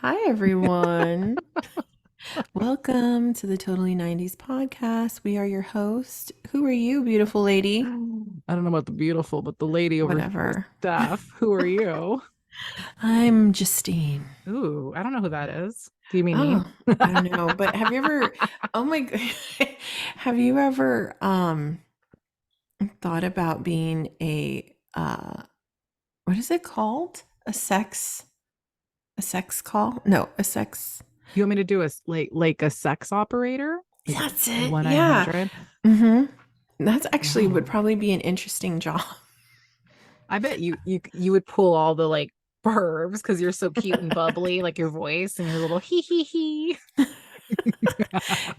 Hi, everyone. Welcome to the Totally 90s podcast. We are your host. Who are you, beautiful lady? I don't know about the beautiful, but the lady over here is Whatever. Steph. Who are you? I'm Justine. Ooh, I don't know who that is. Do you mean me? Oh, I don't know, but have you ever, oh my God, have you ever thought about being what is it called? A sex call? No, a sex. You want me to do a like a sex operator? Like That's it. one nine Yeah. hundred? Mm-hmm. That's actually would No. probably be an interesting job. I bet you would pull all the like verbs because you're so cute and bubbly, like your voice and your little hee hee hee.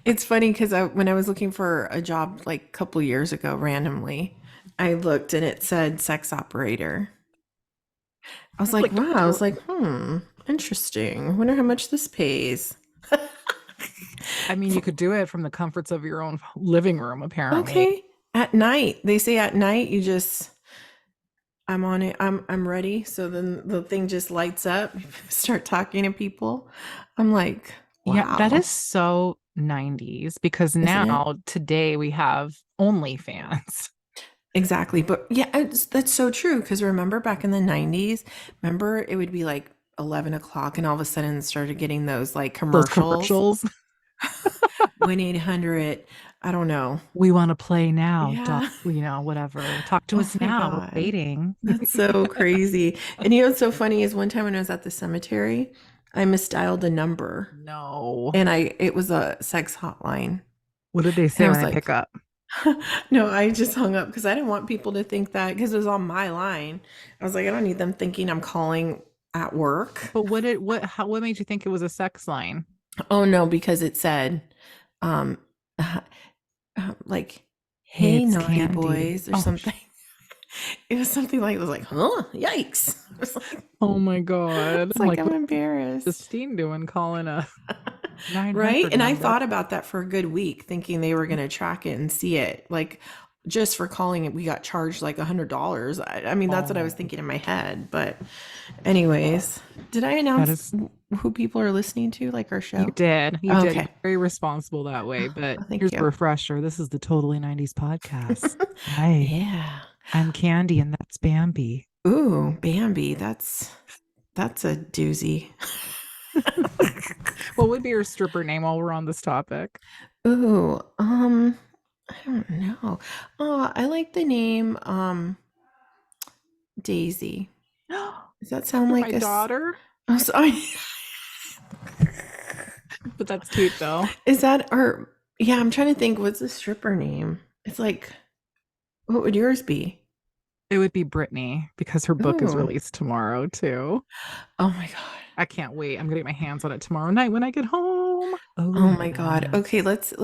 It's funny because when I was looking for a job like a couple years ago, randomly, I looked and it said sex operator. I was like, Like wow. I was don't like, interesting. I wonder how much this pays. I mean you could do it from the comforts of your own living room, apparently. Okay. At night, they say at night you just I'm on it. I'm ready. So then the thing just lights up. Start talking to people. I'm like, Yeah, that wow, is so 90s because isn't it? now today we have OnlyFans. Exactly. But yeah, that's so true. Because remember back in the 90s, remember it would be like 11 o'clock and all of a sudden it started getting those like Those commercials. commercials. 1-800, I don't know. We want to play now, Yeah. whatever. Talk to Oh us my now. We're God. waiting. That's so crazy. And you know what's so funny is one time when I was at the cemetery, I misdialed a number No. and it was a sex hotline. What did they And say I when was I pick like, up? no, I just hung up because I didn't want people to think that because it was on my line. I was like, I don't need them thinking I'm calling at work. But what made you think it was a sex line? Oh no, because it said, um, like, Hey, "Hey, it's naughty Candy. boys" or something. It was something like it was like, huh? Yikes! I was like, Oh my God. it's I'm like like, I'm what's embarrassed, Justine doing calling a right? 900 And I number? thought about that for a good week, thinking they were gonna track it and see it, like. Just for calling it, we got charged like $100. I mean, that's what I was Oh, thinking in my head. But anyways, did I that announce is who people are listening to, like our you show? did. You did. You're Okay. very responsible that way. But Oh, thank here's a you. refresher. This is the Totally 90s podcast. Hi, Yeah. I'm Candy and that's Bambi. Ooh, Bambi. That's a doozy. What would be your stripper name while we're on this topic? Ooh, I don't know. I like the name Daisy. Does that sound You're like my a daughter, oh, sorry. but that's cute though. Is that or yeah, I'm trying to think what's the stripper name? It's like what would yours be? It would be Brittany because her book is Ooh. released tomorrow too. Oh my God. I can't wait. I'm gonna get my hands on it tomorrow night when I get home. Oh Oh my God. yeah. Okay, let's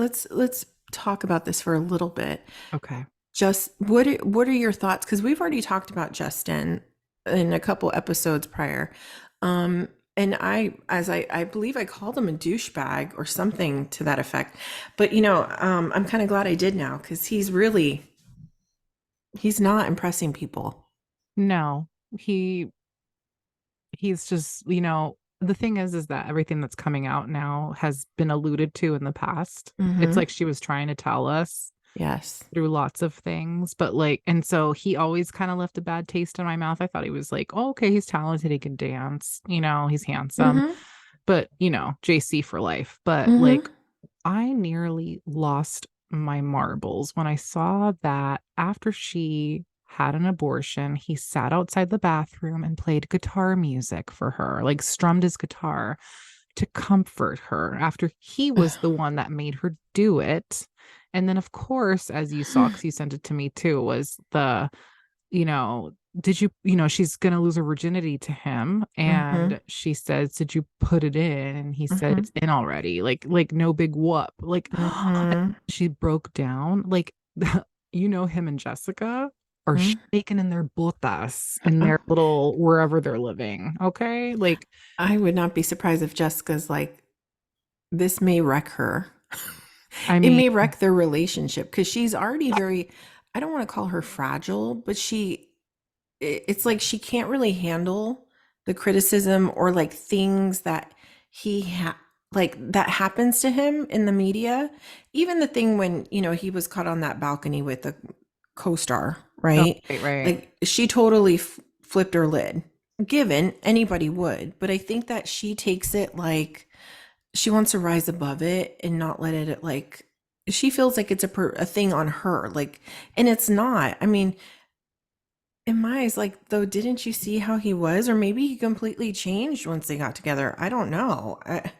talk about this for a little bit. Okay. Just what are your thoughts? Because we've already talked about Justin in a couple episodes prior. Um, and I believe I called him a douchebag or something to that effect. But I'm kind of glad I did now because he's not impressing people. No, he he's just, the thing is that everything that's coming out now has been alluded to in the past. It's Mm-hmm. like she was trying to tell us Yes. through lots of things, but like, and so he always kind of left a bad taste in my mouth. I thought he was like, oh, okay, he's talented, he can dance, he's handsome, Mm-hmm. but JC for life. But Mm-hmm. like, I nearly lost my marbles when I saw that after she had an abortion, he sat outside the bathroom and played guitar music for her, like strummed his guitar to comfort her after he was the one that made her do it. And then, of course, as you saw, because you sent it to me too, was you know, did you, she's going to lose her virginity to him. Mm-hmm. And she says, did you put it in? And he said, Mm-hmm. it's in already. Like no big whoop. Like Mm-hmm. she broke down. Like, him and Jessica are Mm-hmm. shaking in their botas in their little wherever they're living. Okay. Like, I would not be surprised if Jessica's like, this may wreck her. I It mean, may wreck their relationship because she's already very, I don't want to call her fragile, but it's like she can't really handle the criticism or like things that he like that happens to him in the media. Even the thing when, he was caught on that balcony with a co-star, Oh, right? right, right. Like she totally flipped her lid. Given anybody would, but I think that she takes it like she wants to rise above it and not let it like she feels like it's a thing on her, like, and it's not. I mean, in my eyes, like, though, didn't you see how he was? Or maybe he completely changed once they got together. I don't know. I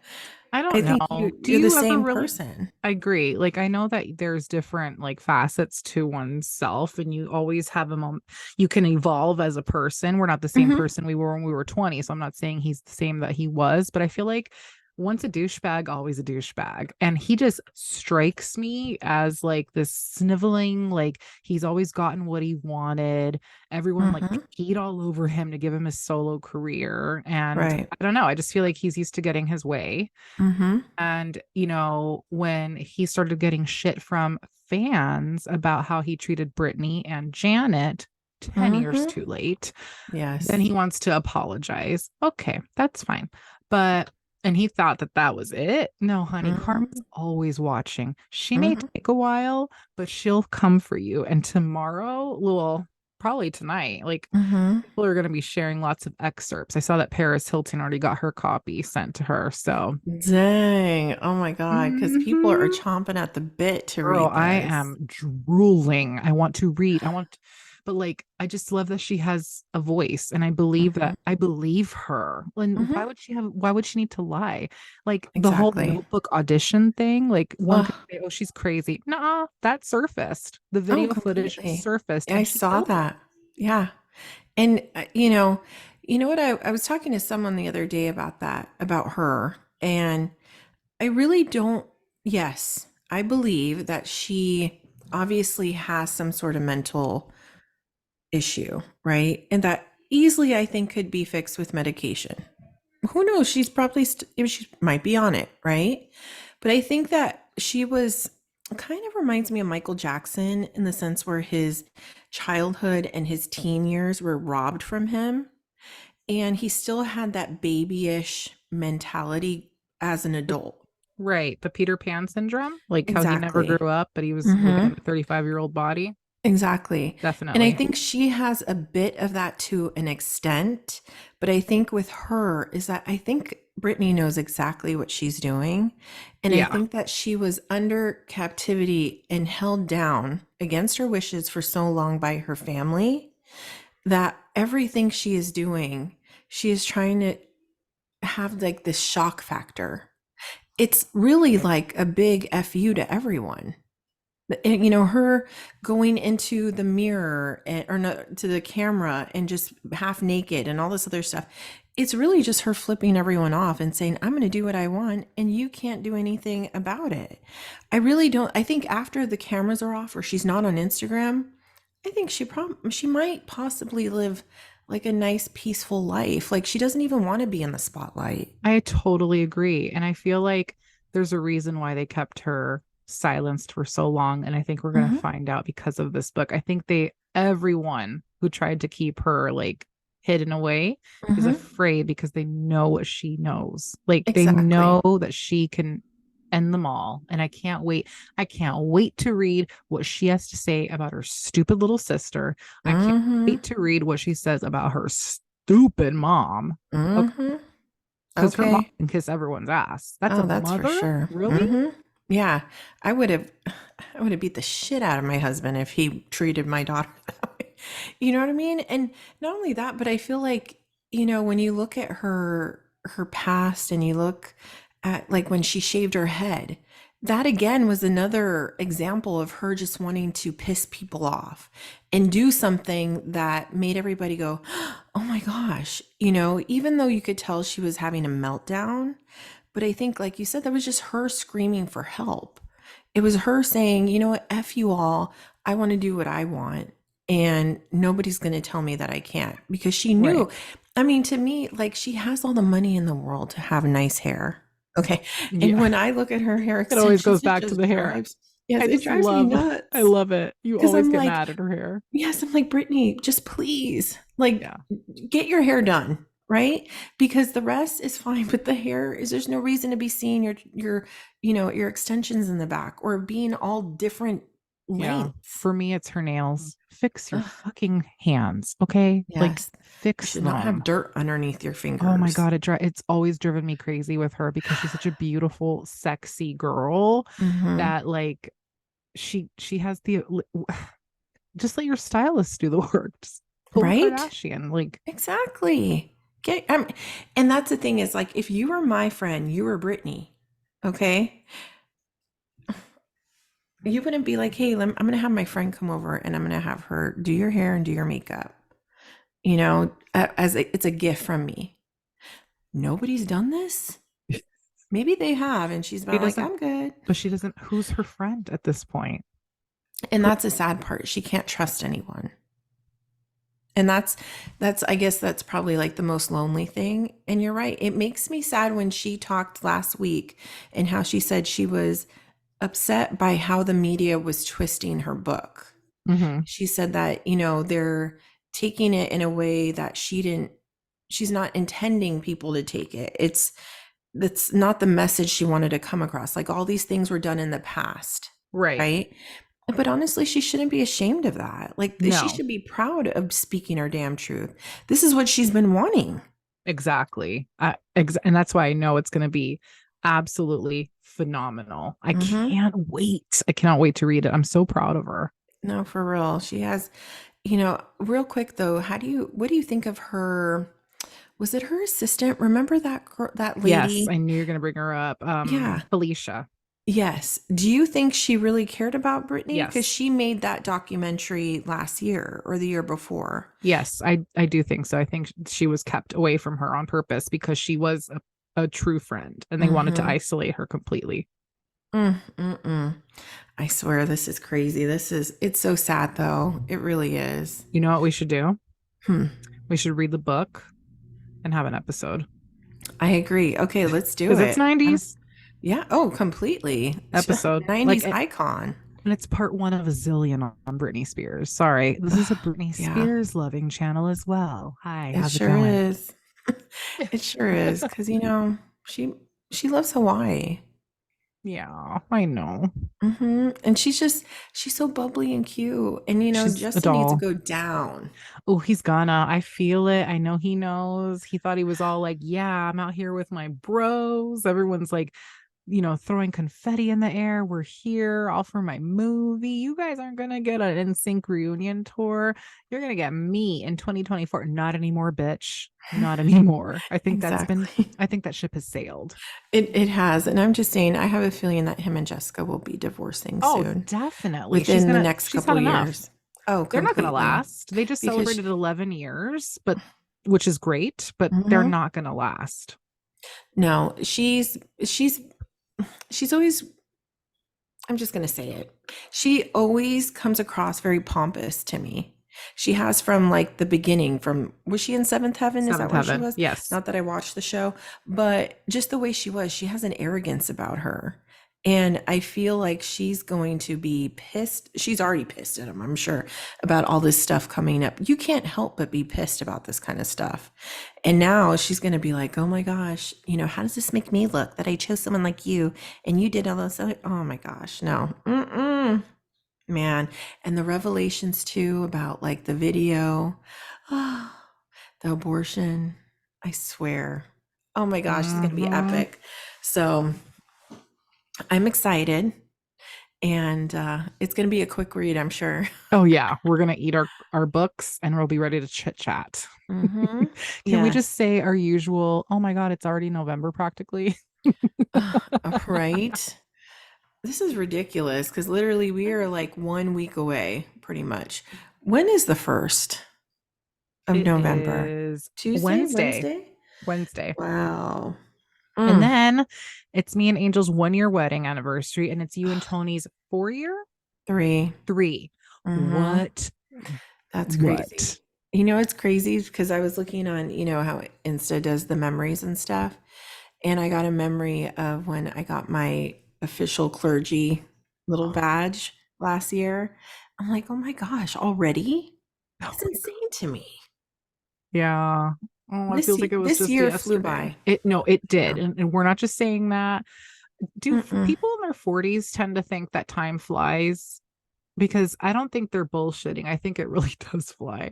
I don't think know. Do you're the you ever same really? person. I agree. Like I know that there's different like facets to oneself and you always have a moment you can evolve as a person. We're not the same Hmm. person we were when we were 20, so I'm not saying he's the same that he was, but I feel like once a douchebag, always a douchebag. And he just strikes me as like this sniveling, like he's always gotten what he wanted. Everyone like Hmm. peed all over him to give him his solo career. And Right. I don't know, I just feel like he's used to getting his way. Hmm. And, when he started getting shit from fans about how he treated Brittany and Janet 10 years Hmm. too late, then Yes. he wants to apologize. Okay, that's fine. But, and he thought that that was it. No, honey, Karma's Hmm. always watching. She may Hmm. take a while, but she'll come for you. And tomorrow, well, probably tonight, like Hmm. people are going to be sharing lots of excerpts. I saw that Paris Hilton already got her copy sent to her. So, Dang. Oh my God. Because people are mhm. chomping at the bit to Girl, read I this. am drooling. I want to read. But like, I just love that she has a voice and Hmm. I believe her. And Hmm. why would she need to lie? Like the whole Exactly. notebook audition thing, like one could Oh, say, oh, she's crazy. Nah, that surfaced. The oh, video footage completely. surfaced I and she saw killed it. that. Yeah. And you know what? I was talking to someone the other day about that, about her, and I really don't. Yes, I believe that she obviously has some sort of mental issue, right? And that easily, I think, could be fixed with medication. Who knows? She's probably she might be on it, right? But I think that she was kind of reminds me of Michael Jackson in the sense where his childhood and his teen years were robbed from him, and he still had that babyish mentality as an adult. Right. The Peter Pan syndrome, like how he never Exactly. grew up, but he was living in Hmm. a 35-year-old body. Exactly. And I Definitely. think she has a bit of that to an extent, but I think with her is that I think Brittany knows exactly what she's doing. And I Yeah. think that she was under captivity and held down against her wishes for so long by her family that everything she is doing, she is trying to have like this shock factor. It's really like a big fu to everyone. And, her going into the mirror or no, to the camera and just half naked and all this other stuff. It's really just her flipping everyone off and saying, I'm going to do what I want and you can't do anything about it. I really don't. I think after the cameras are off or she's not on Instagram, I think she might possibly live like a nice peaceful life. Like she doesn't even want to be in the spotlight. I totally agree. And I feel like there's a reason why they kept her silenced for so long. And I think we're going to Hmm. find out because of this book. I think everyone who tried to keep her like hidden away is Hmm. afraid because they know what she knows. Like they Exactly. know that she can end them all. And I can't wait. I can't wait to read what she has to say about her stupid little sister. I can't Hmm. wait to read what she says about her stupid mom. Okay, Hmm. because her mom Okay. can kiss everyone's ass. That's a Oh, that's for mother? sure. Really? Hmm. Yeah, I would have, I would have beat the shit out of my husband if he treated my daughter that way. You know what I mean? And not only that, but I feel like, when you look at her past and you look at like when she shaved her head, that again was another example of her just wanting to piss people off and do something that made everybody go, oh my gosh, even though you could tell she was having a meltdown, but I think, like you said, that was just her screaming for help. It was her saying, you know what, F you all. I want to do what I want. And nobody's going to tell me that I can't because she Right. knew. I mean, to me, like she has all the money in the world to have nice hair. Okay. And Yeah. when I look at her hair It always goes extensions, it back to just the hair. drives, yes, I it just drives me I nuts. love it. You Because always I'm get like, mad at her hair. yes, I'm like, Brittany, just please, like, Yeah. get your hair done. right? Because the rest is fine, but the hair is there's no reason to be seeing your extensions in the back or being all different Yeah. lengths. For me, it's her nails. Fix your Ugh, fucking hands, okay? Like, yes. You fix should not have them. dirt underneath your Oh my fingers. God, it's always driven me crazy with her because she's such a beautiful, sexy girl Hmm. that like she has the just let your stylist do the work. Just pull a Right? Kardashian. Like, Exactly. Get, and that's the thing is like if you were my friend, you were Brittany, okay? You wouldn't be like, hey, I'm going to have my friend come over and I'm going to have her do your hair and do your makeup, it's a gift from me. Nobody's done this. Maybe they have, and she's she been like, doesn't, I'm good. but she doesn't, who's her friend at this point? And Who, that's a sad part. She can't trust anyone. And that's I guess that's probably like the most lonely thing. And you're right. It makes me sad when she talked last week and how she said she was upset by how the media was twisting her book. mm-hmm. She said that, they're taking it in a way that she's not intending people to take it. That's not the message she wanted to come across. Like all these things were done in the past, Right. right? But honestly, she shouldn't be ashamed of that. Like she No, should be proud of speaking her damn truth. This is what she's been wanting. exactly. And that's why I know it's going to be absolutely phenomenal. I Hmm. can't wait. I cannot wait to read it. I'm so proud of her. No, for real. She has, real quick though, what do you think of her? Was it her assistant? Remember that girl, that Yes, lady? I knew you're going to bring her up. Yeah. Felicia. Yes. Do you think she really cared about Britney? Because Yes. she made that documentary last year or the year before. Yes, I do think so. I think she was kept away from her on purpose because she was a true friend and they wanted to Mm-hmm. isolate her completely. Mm-mm. I swear this is crazy. It's so sad though. It really is. You know what we should do? Hmm. We should read the book and have an episode I agree. Okay, let's do because it's it. 90s Yeah. Oh, completely. episode. 90s icon. And it's part one of a zillion on Britney Spears. Sorry, this is a Britney Yeah, Spears loving channel as well. Hi, it how's it sure going? is. It sure is. Because, she she loves Hawaii. Yeah, I know. And she's so bubbly and cute. And She's a Justin needs to doll. go down. Oh, he's gonna. I feel it. I know he knows. He thought he was all like, yeah, I'm out here with my bros. Everyone's like, throwing confetti in the air. We're here, all for my movie. You guys aren't gonna get an NSYNC reunion tour. You're gonna get me in 2024. Not anymore, bitch. Not anymore. Exactly. I think that ship has sailed. It has. And I'm just saying, I have a feeling that him and Jessica will be divorcing Oh, soon, definitely. within the next She's couple had enough. years. Oh, They're not gonna completely. last. They just Because celebrated 11 years, but which is great, but they're mhm. not gonna last. No, she's always, I'm just going to say it. She always comes across very pompous to me. She has from like the beginning, was she in Seventh Heaven? Is that Seventh where she Heaven. was? Yes. Not that I watched the show, but just the way she was, she has an arrogance about her. And I feel like she's going to be pissed. She's already pissed at him, I'm sure, about all this stuff coming up. You can't help but be pissed about this kind of stuff. And now she's going to be like, oh my gosh, how does this make me look that I chose someone like you and you did all this other, oh my gosh, no. Mm-mm, man. And the revelations too about like the video, oh, the abortion, I swear. Oh my gosh, it's going to be Hmm. epic. So I'm excited and it's going to be a quick read, I'm sure. Oh yeah, we're gonna eat our books and we'll be ready to chit chat. Mm-hmm. Can we just Yes. say our usual? Oh my God, it's already November practically. Right. This is ridiculous because literally we are like 1 week away, pretty much. When is the 1st of It November? is Tuesday? Wednesday. Wednesday? Wednesday. Wow. And Mm, then it's me and Angel's 1 year wedding anniversary, and it's you and Tony's 4 year, 3. 3. Mm-hmm. What? That's crazy. What? It's crazy because I was looking on, how Insta does the memories and stuff. And I got a memory of when I got my official clergy little badge last year. I'm like, oh my gosh, already? That's insane to me. Yeah. Oh, it feels like it was This just year flew yesterday. by. It did. Yeah. And we're not just saying that. Do Mm-mm. people in their 40s tend to think that time flies? Because I don't think they're bullshitting. I think it really does fly.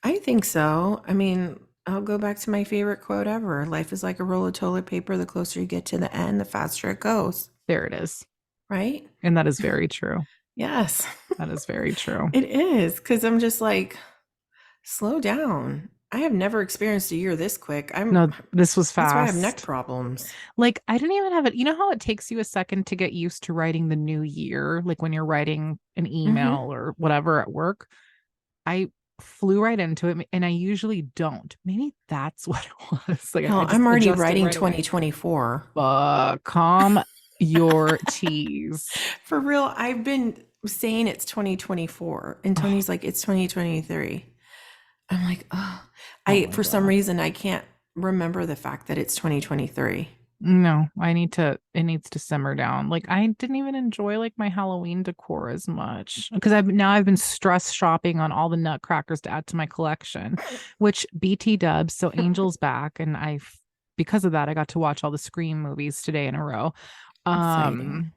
I think so. I mean, I'll go back to my favorite quote ever. Life is like a roll of toilet paper. The closer you get to the end, the faster it goes. There it is. Right? And that is very true. Yes, That is very true. it is. Because I'm just like, slow down. I have never experienced a year this quick. No, this was That's why I have neck fast. problems. Like, I didn't even have it. You know how it takes you a second to get used to writing the new year? Like when you're writing an Hmm. email or whatever at work. I flew right into it and I usually don't. Maybe that's what it was. Like I Hell, just I'm already adjusted writing right away. 2024. Calm your tease. For real, I've been saying it's 2024, and Oh, Tony's like, it's 2023. I'm like, oh, oh I my for some God. reason I can't remember the fact that it's 2023. No, it needs to simmer down. Like I didn't even enjoy like my Halloween decor as much because I've been stress shopping on all the nutcrackers to add to my collection, which BT dubs, so Angel's back and because of that I got to watch all the Scream movies today in a row. Exciting. Um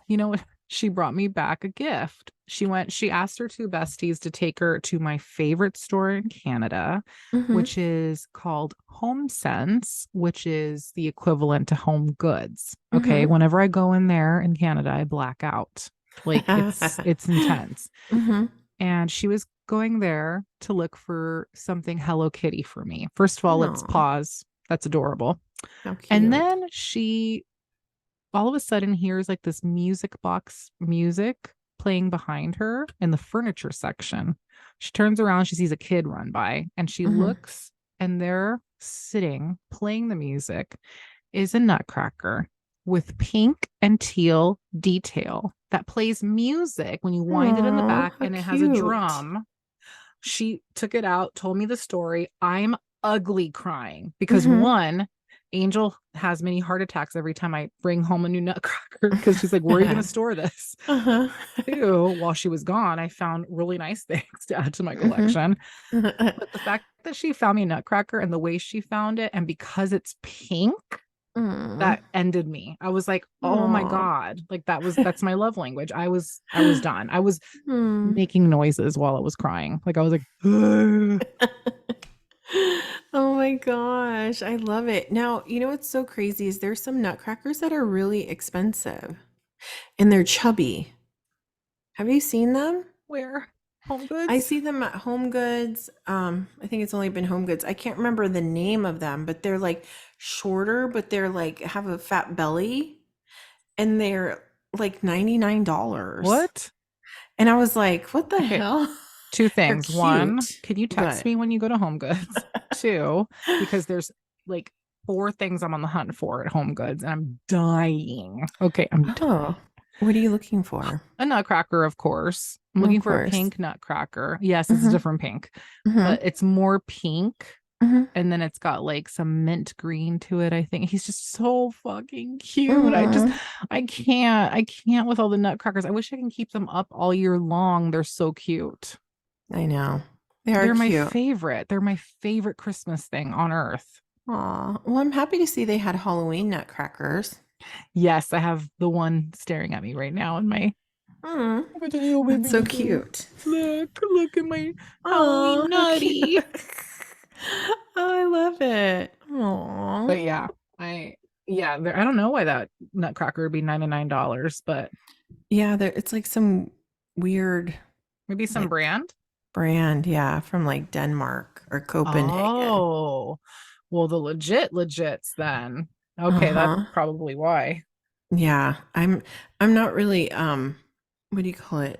you know what? She brought me back a gift. She asked her two besties to take her to my favorite store in Canada, Mm-hmm. which is called Home Sense, which is the equivalent to Home Goods. Okay. Mm-hmm. Whenever I go in there in Canada, I black out. Like it's intense. Mm-hmm. And she was going there to look for something Hello Kitty for me. First of all, let's Oh, pause. That's adorable. how And cute. then she all of a sudden hears like this music box music playing behind her in the furniture section. She turns around, she sees a kid run by, and she Mm-hmm. looks, and there sitting playing the music is a nutcracker with pink and teal detail that plays music when you wind it in the Oh, back how and it has a cute. drum. She took it out, told me the story. I'm ugly crying because Mm-hmm. one, Angel has many heart attacks every time I bring home a new nutcracker because she's like, where are you going to store this? Uh-huh. Two, while she was gone, I found really nice things to add to my Mm-hmm. collection. But the fact that she found me a nutcracker and the way she found it, and because it's pink, Mm. that ended me. I was like, oh my Aw. God. Like that's my love language. I was done. I was Hmm. making noises while I was crying. Like I was like, ugh. Oh my gosh, I love it. Now, you know what's so crazy is there's some nutcrackers that are really expensive and they're chubby. Have you seen them? Where? Home I Goods? see them at Home Goods. I think it's only been Home Goods. I can't remember the name of them, but they're like shorter, but they're like have a fat belly and they're like $99. What? And I was like, what the Okay, hell? two They're things. One, cute. can you text What? me when you go to Home Goods? Two, because there's like four things I'm on the hunt for at Home Goods and I'm dying. Okay, I'm Oh, what are you looking for? a nutcracker, of course. I'm Of looking for a course. pink nutcracker. Yes, it's a Mhm, different pink, mhm, but it's more pink. mhm, And then it's got like some mint green to it. I think he's just so fucking cute. mm. I can't with all the nutcrackers. I wish I can keep them up all year long. They're so cute. I know. They are They're my cute. favorite. They're my favorite Christmas thing on earth. Aw. Well, I'm happy to see they had Halloween nutcrackers. Yes, I have the one staring at me right now in my Mm, with the little that's baby so blue. cute. Look at my Aw, Halloween how cute. nutty. Oh, I love it. Aw. But yeah, I I don't know why that nutcracker would be $99, but Yeah, it's like some weird maybe some like brand. brand, yeah, from like Denmark or Copenhagen. Oh, well, the legits then. Okay, that's Uh-huh. probably why. Yeah, I'm not really what do you call it?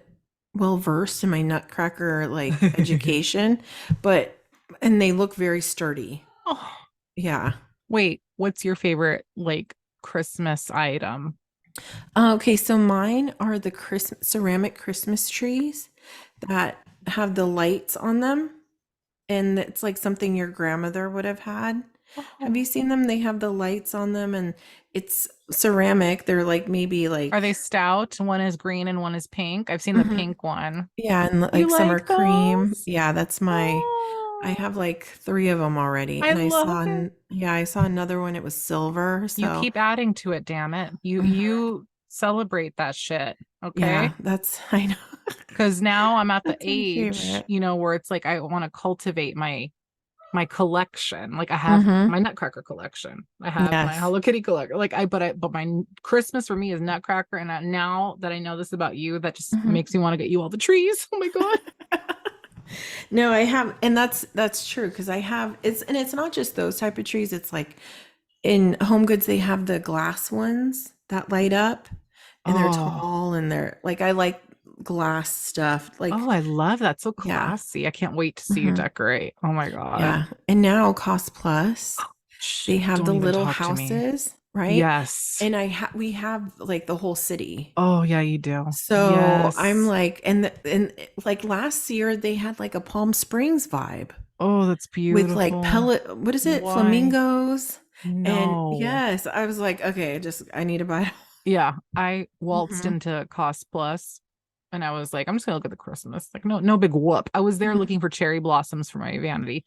Well versed in my nutcracker like education, but and they look very sturdy. Oh, Yeah. wait, what's your favorite like Christmas item? Okay, so mine are the ceramic Christmas trees that have the lights on them, and it's like something your grandmother would have had. Have you Oh, seen them? They have the lights on them, and it's ceramic. They're like maybe are they like stout? One is green and one is pink. I've seen the Mhm. pink one. Yeah, and You like some are like cream. those? Yeah, that's my Oh. I have like 3 of them already, I and love it. yeah, I saw another one. It was silver, You so keep adding to it, damn it. You mhm. you celebrate that shit, Yeah, okay? that's I know. Because now I'm at the That's my age, favorite. where it's like I want to cultivate my collection. Like I have Hmm. my Nutcracker collection. I have my Yes. Hello Kitty collection. But my Christmas for me is Nutcracker. And now that I know this about you, that just Hmm. makes me want to get you all the trees. Oh my god. No, I have, and that's true because I have it's not just those type of trees. It's like in Home Goods they have the glass ones that light up, and they're Oh, tall and they're like I like glass stuff. oh, Like I love that. So yeah, classy. I can't wait to see you hmm decorate. Oh my god. yeah. And now Cost Plus, Shh, they have don't the even little talk to me. houses, right? Yes. And we have like the whole city. Oh yeah, you do. So I'm Yes. like, and like last year they had like a Palm Springs vibe Oh, that's with like beautiful. pellet, what is it? Why? Flamingos. And No. yes, I was like, okay, I need to buy. Yeah, I waltzed Hmm. into Cost Plus and I was like, I'm just gonna look at the Christmas. Like, no big whoop. I was there Hmm. looking for cherry blossoms for my vanity.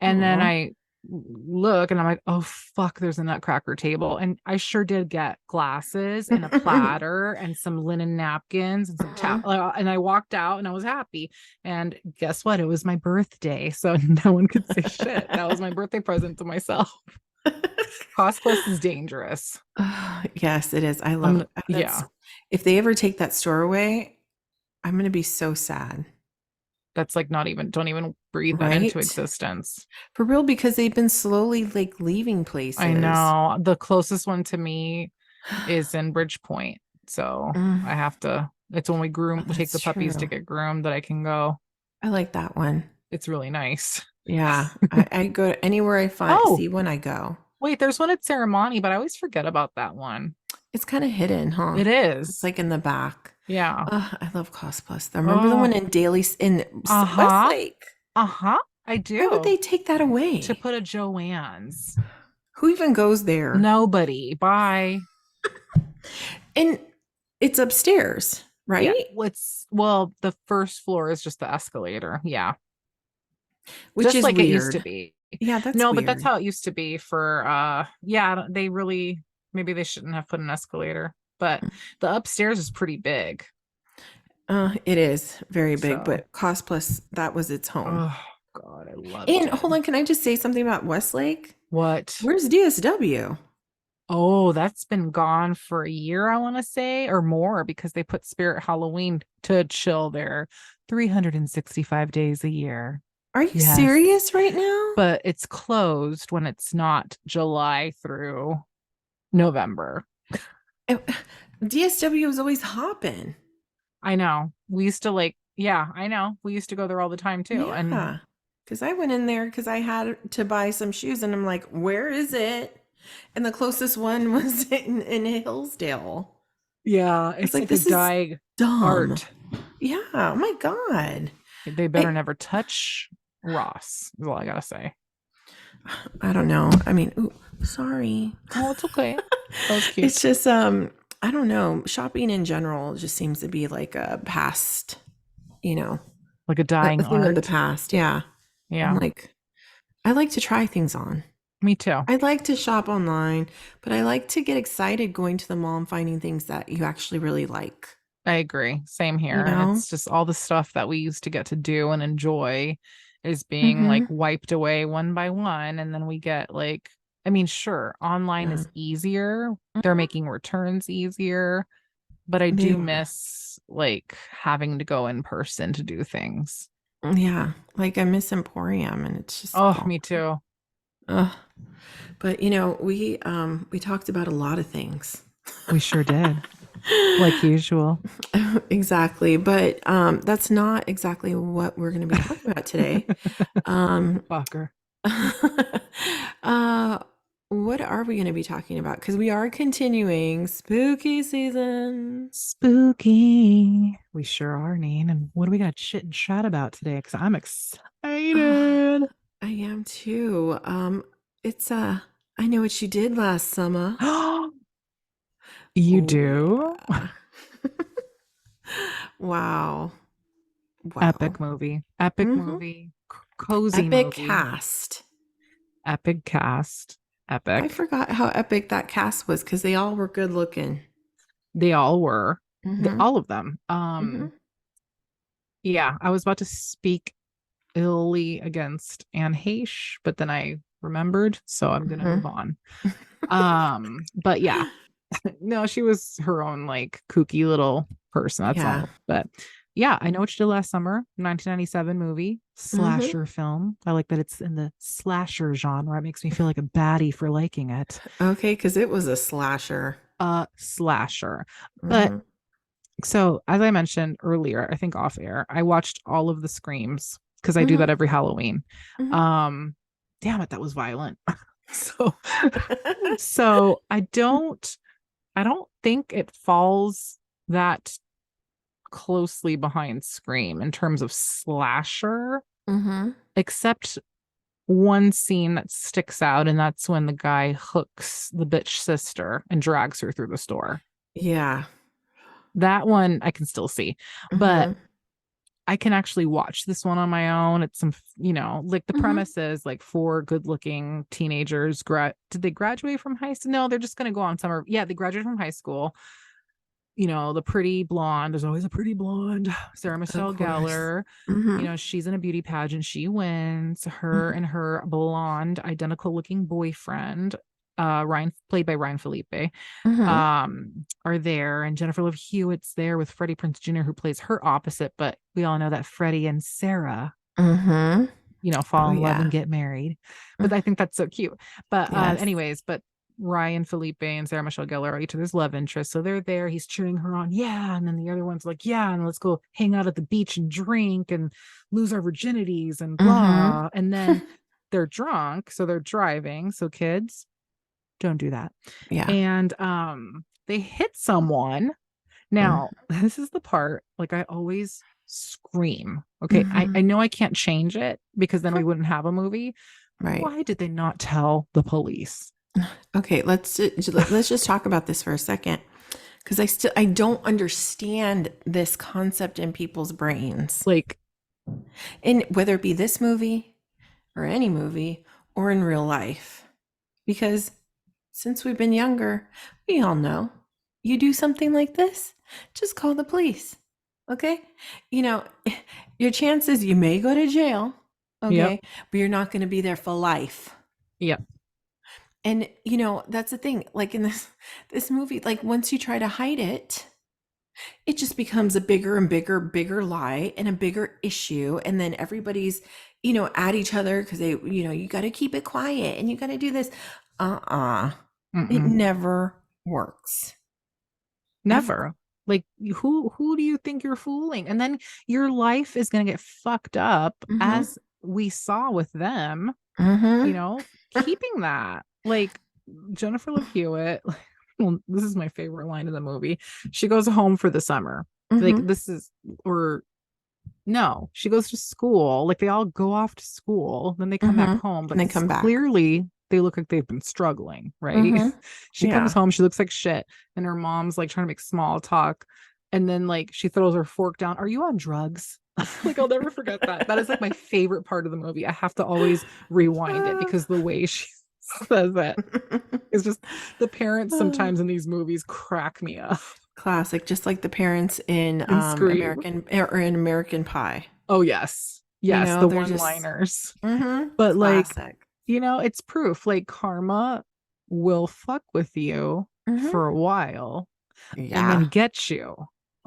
And then Aw. I look and I'm like, oh fuck, there's a nutcracker table. And I sure did get glasses and a platter and some linen napkins and some towel. Mhm. And I walked out and I was happy. And guess what? It was my birthday. So no one could say shit. That was my birthday present to myself. Cost Plus is dangerous. Yes, it is. I I'm love gonna, that's yeah. if they ever take that store away, I'm gonna be so sad. That's like not even, don't even breathe that into Right? existence. For real, because they've been slowly like leaving I places. know the closest one to me is in Bridgepoint. So Mm, I have to, it's when oh, we take that's the puppies to true. get groomed that I can go. I like that one. It's really nice. Yeah, I go anywhere I find Oh, see one I go. wait, there's one at Ceremony, but I always forget about that one. It's kind of hidden, huh? It It's is. like in the back. Yeah. I love Cost Plus. I remember the one Oh, in uh-huh. Westlake. Uh-huh. I Why would do. they take that To away? put a Joann's. Who even goes there? Nobody. Bye. And it's upstairs, Yeah. right? Well, the first floor is just the escalator. Yeah. Which Just is like it used to weird. be. Yeah, that's No, but that's weird. how it used to be for yeah, they really maybe they shouldn't have put an escalator, but the upstairs is pretty big. It is very big, So, but Cost Plus, that was its home. oh God, I loved And it. hold on, can I just say something about Westlake? What? Where's DSW? Oh, that's been gone for a year, I want to say, or more, because they put Spirit Halloween to chill there 365 days a year. Are you Yes. serious right now? But it's closed when it's not July through November. Uh, DSW was always hopping. I know. We used to like, yeah, I know. We used to go there all the time too. And Yeah. Because I went in there because I had to buy some shoes and I'm like, where is it? And the closest one was in Hillsdale. yeah, I was it's like, like a this is dying dumb. art. Yeah. Oh my God. They better I never touch Ross, is all I gotta say. I don't know. I mean, ooh, sorry. Oh, it's okay. That was cute. It's just I don't know. Shopping in general just seems to be like a past, you know, Like a a dying thing of the art. past. Yeah. I'm Yeah, like, I like to try things on. me too. I like to shop online, but I like to get excited going to the mall and finding things that you actually really like, I agree. Same you here. know? It's just all the stuff that we used to get to do and enjoy is being like Mm-hmm. wiped away one by one. And then we get like, I mean, sure, online Yeah. is easier. They're Mhm. making returns easier, but I They do are. miss like having to go in person to do things. Yeah. Like I miss Emporium and it's just Oh, gone. me too. Ugh. But we talked about a lot of things. We sure did. Like usual. Exactly. But that's not exactly what we're going to be talking about today. Um, Fucker. uh, what are we going to be talking about? Because we are continuing spooky season. Spooky. We sure are, Neen. And what do we got shit and chat about today? Because I'm Ah, excited. I am too. It's I know what you did last summer. You Oh do? yeah. Wow. Wow. Epic movie. Epic Hmm. movie. cozy Epic movie. cast. Epic cast. I Epic. forgot how epic that cast was because they all were good looking. They all were. Mm-hmm. All of them. Mm-hmm. Yeah, I was about to speak illy against Anne Heche, but then I remembered, so I'm gonna Mm-hmm. move on. But yeah, no, she was her own like kooky little person. That's Yeah. all. But yeah, I know what you did last summer, 1997 movie, Mm-hmm. slasher film. I like that it's in the slasher genre. It makes me feel like a baddie for liking it. Okay, because it was a slasher. Slasher. But Mm-hmm. so as I mentioned earlier, I think off air, I watched all of the Screams because I do Mm-hmm. that every Halloween. Mm-hmm. Um, damn it, that was violent. So so I don't think it falls that closely behind Scream in terms of slasher, Mm-hmm. except one scene that sticks out, and that's when the guy hooks the bitch sister and drags her through the store. Yeah. That one I can still see, but Mm-hmm. I can actually watch this one on my own. It's some, like the Mm-hmm. premise is like four good-looking teenagers. Did they graduate from high school? No, they're just going to go on summer. Yeah, they graduated from high school. The pretty blonde. There's always a pretty blonde. Sarah Of Michelle course. Gellar. Mm-hmm. She's in a beauty pageant. She wins. Her Mm-hmm. and her blonde, identical-looking boyfriend, Ryan, played by Ryan Felipe, Mm-hmm. are there, and Jennifer Love Hewitt's there with Freddie Prinze Jr., who plays her opposite. But we all know that Freddie and Sarah, Mm-hmm. Oh fall in love and yeah. get married. But Mm. I think that's so cute. But Yes. anyways, but Ryan Felipe and Sarah Michelle Gellar are each other's love interests. So they're there. He's cheering her on. Yeah. And then the other one's like, yeah, and let's go hang out at the beach and drink and lose our virginities and Mm-hmm. blah. And then they're drunk. So they're driving. So kids, don't do that. Yeah. And they hit someone. Now, this is the part, like I always scream. Okay, I Mm-hmm. know I can't change it because then we wouldn't have a movie. Right. Why did they not tell the police? Okay, let's just talk about this for a second because I don't understand this concept in people's brains. Like, And whether it be this movie or any movie or in real life. Because since we've been younger, we all know you do something like this, just call the police. Okay? You know, your chances you may go to jail, yep, okay, but you're not going to be there for life. yep, And that's the thing. Like in this movie, like once you try to hide it, it just becomes a bigger and bigger lie and a bigger issue. And then everybody's, at each other because they, you got to keep it quiet and you got to do this. It mm-mm. never works. Ever. Never. Like, who do you think you're fooling? And then your life is gonna get fucked up, Mm-hmm. as we saw with them. Mm-hmm. Keeping that, like Jennifer Love Hewitt. Well, this is my favorite line of the movie. She goes home for the summer. Like Mm-hmm. this is, or no, she goes to school. Like they all go off to school, then they come back Mm-hmm. home, And but they come back. clearly they look like they've been struggling, right? Mm-hmm. She comes Yeah. home, she looks like shit, and her mom's like trying to make small talk. And then like she throws her fork down. Are you on drugs? Like I'll never forget that. That is like my favorite part of the movie. I have to always rewind it because the way she says it is just, the parents sometimes in these movies crack me up. Classic, just like the parents in In Scream. American Pie. Oh yes. Yes, the They're one just liners. But like, classic. it's proof. Like karma will fuck with you Mm-hmm. for a while and then Yeah. get you.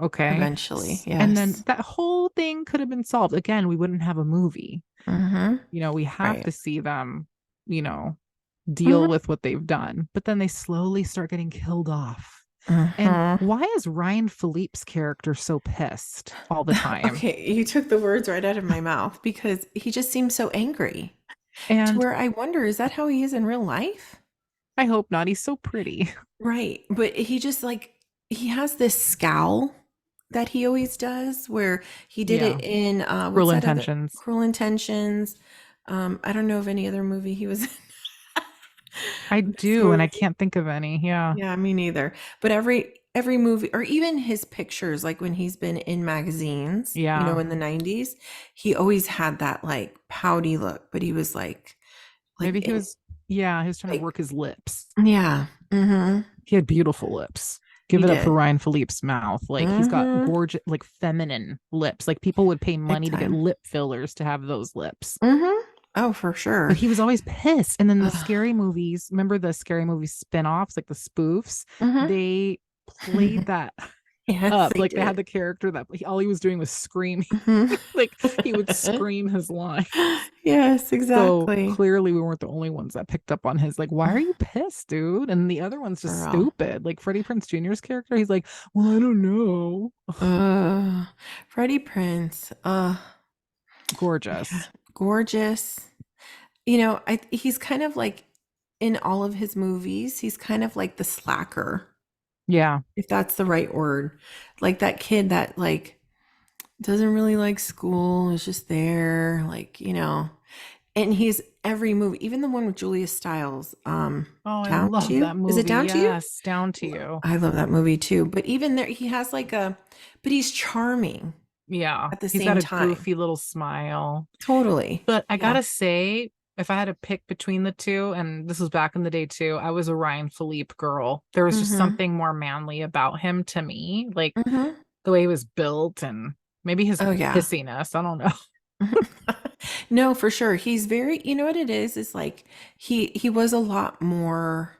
Okay. Eventually, And then yes. that whole thing could have been solved. Again, we wouldn't have a movie. Mm-hmm. We have Right. to see them, you know, deal Mm-hmm. with what they've done. But then they slowly start getting killed off. And Mm-hmm. why is Ryan Philippe's character so pissed all the time? Okay, you took the words right out of my mouth because he just seems so angry to And where I wonder, is that how he is in real life? I hope not. He's so pretty. Right. But he just he has this scowl that he always does where he did Yeah. it in what's Cruel that other Intentions. Cruel Intentions. I don't know of any other movie he was in. I This do, and I movie. can't think of any. Yeah. Yeah, me neither. But every movie or even his pictures, like when he's been in magazines, Yeah. in the 90s, he always had that like pouty look, but he was like Maybe he in was, yeah, he was trying to like work his lips. yeah. Mhm. He had beautiful lips. Give He it up for did. Ryan Philippe's mouth. Like he's got Mhm. gorgeous, like feminine lips. Like people would pay Big money to get time. lip fillers to have those lips. Mhm. Oh, for But sure. he was always pissed. And then the Ugh. scary movies, remember the scary movie spin-offs, like the spoofs? Mhm. They played that Yes, up. they Like they had did. the character that all he was doing was screaming. Mhm. Like he would scream his line. Yes, So exactly. clearly we weren't the only ones that picked up on his like, why are you pissed, dude? And the other one's just Girl. stupid. Like Freddie Prinze Jr.'s character, he's like, well, I don't know. Uh, Freddie Prince. Yeah, Gorgeous. gorgeous. He's kind of like in all of his movies, he's kind of like the slacker, Yeah. if that's the right word. Like that kid that like doesn't really like school, is just there, like, and he's every movie, even the one with Julia Stiles, Oh, I Down to love You. that Is it movie. Down to You? Yes, down to you. I love that movie too. But even there, he has but he's charming Yeah. at the He's got same a time. goofy little smile. Totally. But I Yeah. gotta say, if I had to pick between the two, and this was back in the day too, I was a Ryan Philippe girl. There was just Mm-hmm. something more manly about him to me, like Mm-hmm. the way he was built and maybe his Oh yeah. pissiness. I don't know. No, for sure. He's very, you know what it is like he was a lot more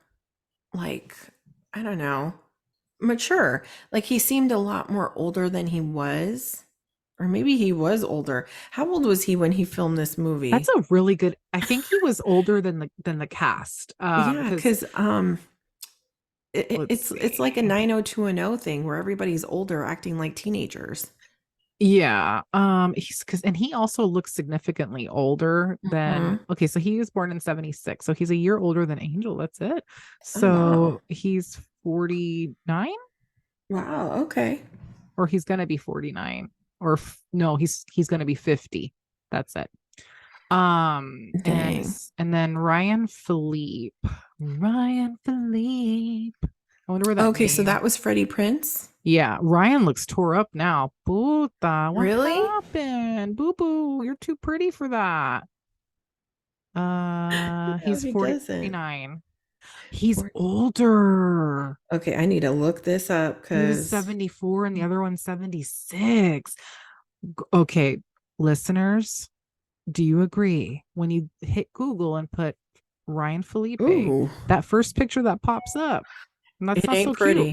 like, I don't know, mature. Like he seemed a lot more older than he was. Or maybe he was older. How old was he when he filmed this That's movie? a really good. I think he was older than the cast. Yeah, Because because let's it's like a see. 90210 thing where everybody's older acting like teenagers. Yeah. He's because and he also looks significantly older than Mhm. okay, so he was born in 76. So he's a year older than Angel. That's it. Oh wow. So he's 49 Wow, okay. or he's gonna be 49. No, he's gonna be 50. That's it. Dang. And then Ryan Philippe. Ryan Philippe. I wonder where that Okay, so name. that was Freddie Prince? Yeah, Ryan looks tore up now. Puta, what Really? happened? Boo boo, you're too pretty for that. No, He's he doesn't. 49. He's Or- older. Okay, I need to look this up He was because 74 and the other one's 76. Okay, listeners, do you agree when you hit Google and put Ryan Felipe, ooh, that first picture that pops up, and that's it not ain't so cute. pretty.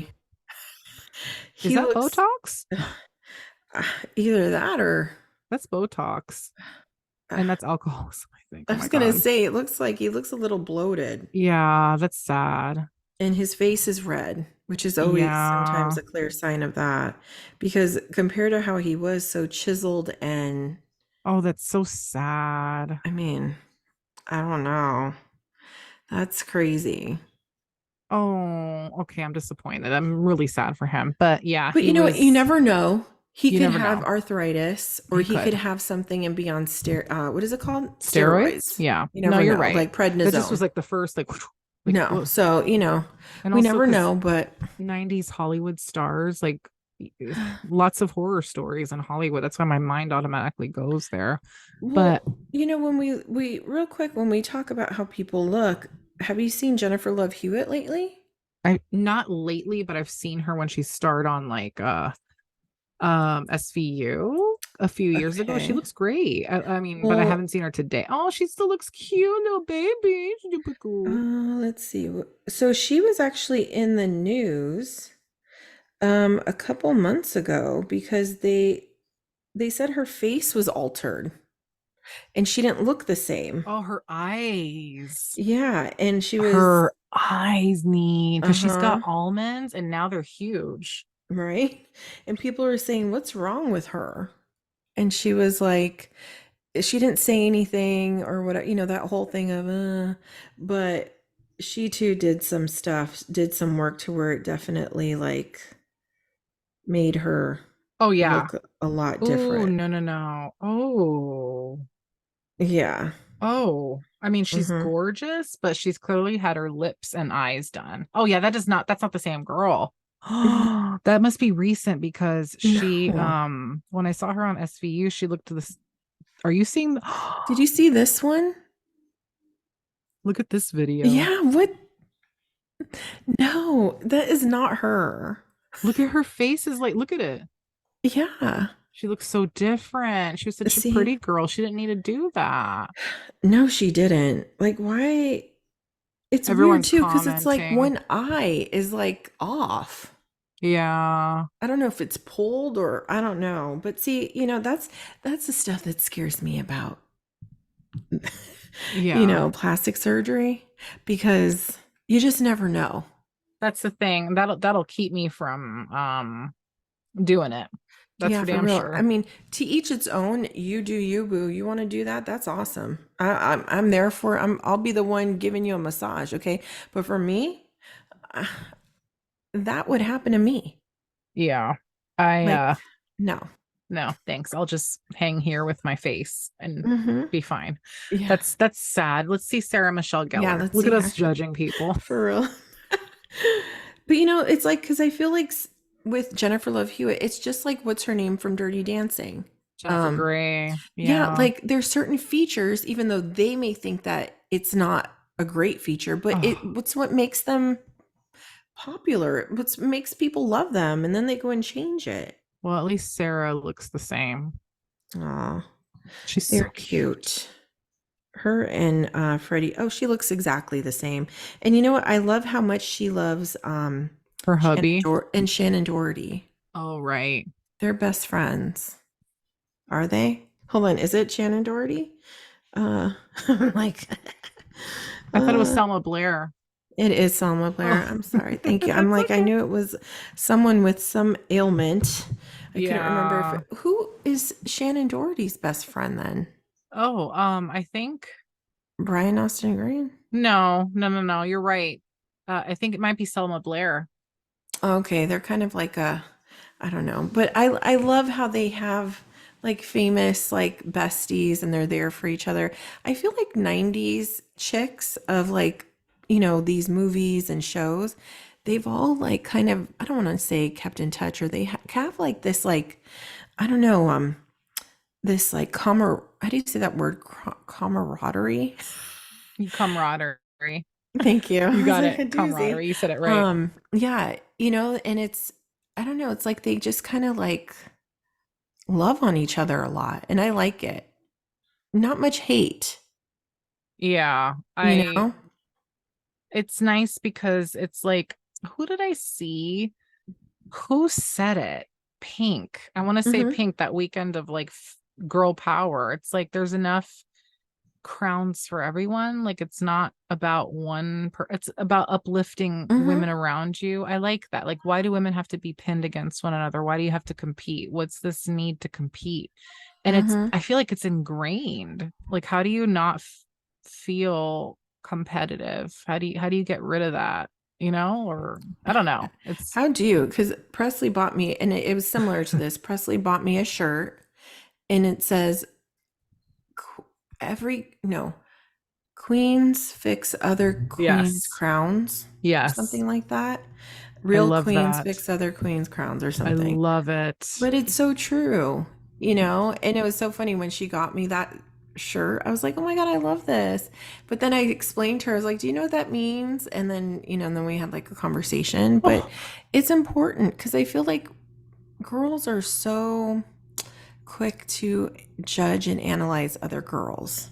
Is He that looks Botox? either that or That's Botox. uh, And that's alcoholism, I think. I Oh my was gonna God. say it looks like he looks a little bloated Yeah, that's sad. and his face is red, which is always sometimes Yeah. a clear sign of that because compared to how he was so chiseled and Oh, that's so sad. I mean, I don't know. That's crazy. Oh, okay. I'm disappointed. I'm really sad for him. But yeah, But he you know what? You was, never know. He you could never have know. arthritis or He he could could. have something and be on what is it called? Steroids? Steroids. Yeah. You No, never you're know. right. Like That just was prednisone. like the first, like, No. whoa. So, And we also never because know, but 90s Hollywood stars, like lots of horror stories in Hollywood. That's why my mind automatically goes there. But well, when we real quick when we talk about how people look, have you seen Jennifer Love Hewitt lately? I not lately, but I've seen her when she starred on like SVU a few years ago. She Okay. looks great. I mean, but I Well, haven't seen her today. Oh, she still looks cute, little baby. She's super cool. let's see. So she was actually in the news a couple months ago because they said her face was altered and she didn't look the same. Oh, her eyes. Yeah, and she was Her eyes need because she's got uh-huh, almonds and now they're huge. right? And people were saying, "What's wrong with her?" And she was like, she didn't say anything or what, that whole thing of but she too did some stuff, did some work to where it definitely like made her Oh yeah. look a lot Oh, different. no, no, no. Oh. Yeah. Oh. I mean, she's Hmm. gorgeous, but she's clearly had her lips and eyes done. Oh yeah, that's not the same girl. That must be recent because she No. when I saw her on SVU, she looked to this. Are you seeing Did you see this one? look at this video. Yeah, what? No, that is not her. Look at her face is like look at it. Yeah. She looks so different. She was such a See? pretty girl. She didn't need to do that. No, she didn't. Like, why? It's weird Everyone's too, because it's like commenting. one eye is like off. Yeah. I don't know if it's pulled or I don't know. But see, that's the stuff that scares me about, Yeah. plastic surgery because you just never know. That's the thing. That'll keep me from doing it. That's Yeah, for for damn real. I sure. mean, to each its own. You do you, boo. You want to do that? That's awesome. I'm there for. I'll be the one giving you a massage, okay? But for me, uh, that would happen to me. Yeah. I Like, no. no, thanks. I'll just hang here with my face and Mm-hmm. be fine. Yeah. That's sad. Let's see Sarah Michelle Yeah. Gellar. Let's Look at see. us Actually, judging people. for real. But it's like because I feel like with Jennifer Love Hewitt, it's just like what's her name from Dirty Dancing. Jennifer Um, Grey. yeah, Yeah. like there's certain features, even though they may think that it's not a great feature, but Oh, what's what makes them popular? What makes people love them, and then they go and change it. well, at least Sarah looks the same. Aw, She's so they're cute. cute. Her and Freddie. Oh, she looks exactly the same. And you know what? I love how much she loves Her hubby. Shannon Doherty. Oh, right. They're best friends. Are they? Hold on, is it Shannon Doherty? I'm like, I thought it was uh, Selma Blair. it is Selma Blair. Oh, I'm sorry. Thank you. I'm that's like, I okay. knew it was someone with some ailment. I couldn't remember if Yeah. who is Shannon Doherty's best friend then? Oh, I think Brian Austin Green? no, no, no, no. You're right. I think it might be Selma Blair. Okay, they're kind of like I don't know, but I love how they have like famous like besties and they're there for each other. I feel like 90s chicks of like, these movies and shows, they've all like kind of, I don't want to say kept in touch, or they have like this like, I don't know, this like how do you say that word? Camaraderie. Camaraderie. Thank you. You I was got like it. a doozy. Camaraderie. You said it right. Yeah, and it's, I don't know, it's like they just kind of like love on each other a lot, and I like it. Not much hate, Yeah. you I know? it's nice because it's like, who did I see? Who said it? Pink. I want to say Hmm. Pink that weekend of like girl power. It's like there's enough crowns for everyone. Like it's not about it's about uplifting women Hmm. around you. I like that. Like, why do women have to be pinned against one another? Why do you have to compete? What's this need to compete? And Hmm. I feel like it's ingrained. Like, how do you not feel competitive? How do you get rid of that? Or I don't know. It's How do you? Because Presley bought me, and it was similar to this. Presley bought me a shirt, and it says, every, no, queens fix other queens' yes. crowns, or Yes. something like that. I Real love queens that. fix other queens' crowns, or I something. love it. But it's so true, And it was so funny when she got me that shirt. I was like, oh my God, I love this. But then I explained to her, I was like, do you know what that means? And then, and then we had like a conversation. But Oh, it's important because I feel like girls are so quick to judge and analyze other girls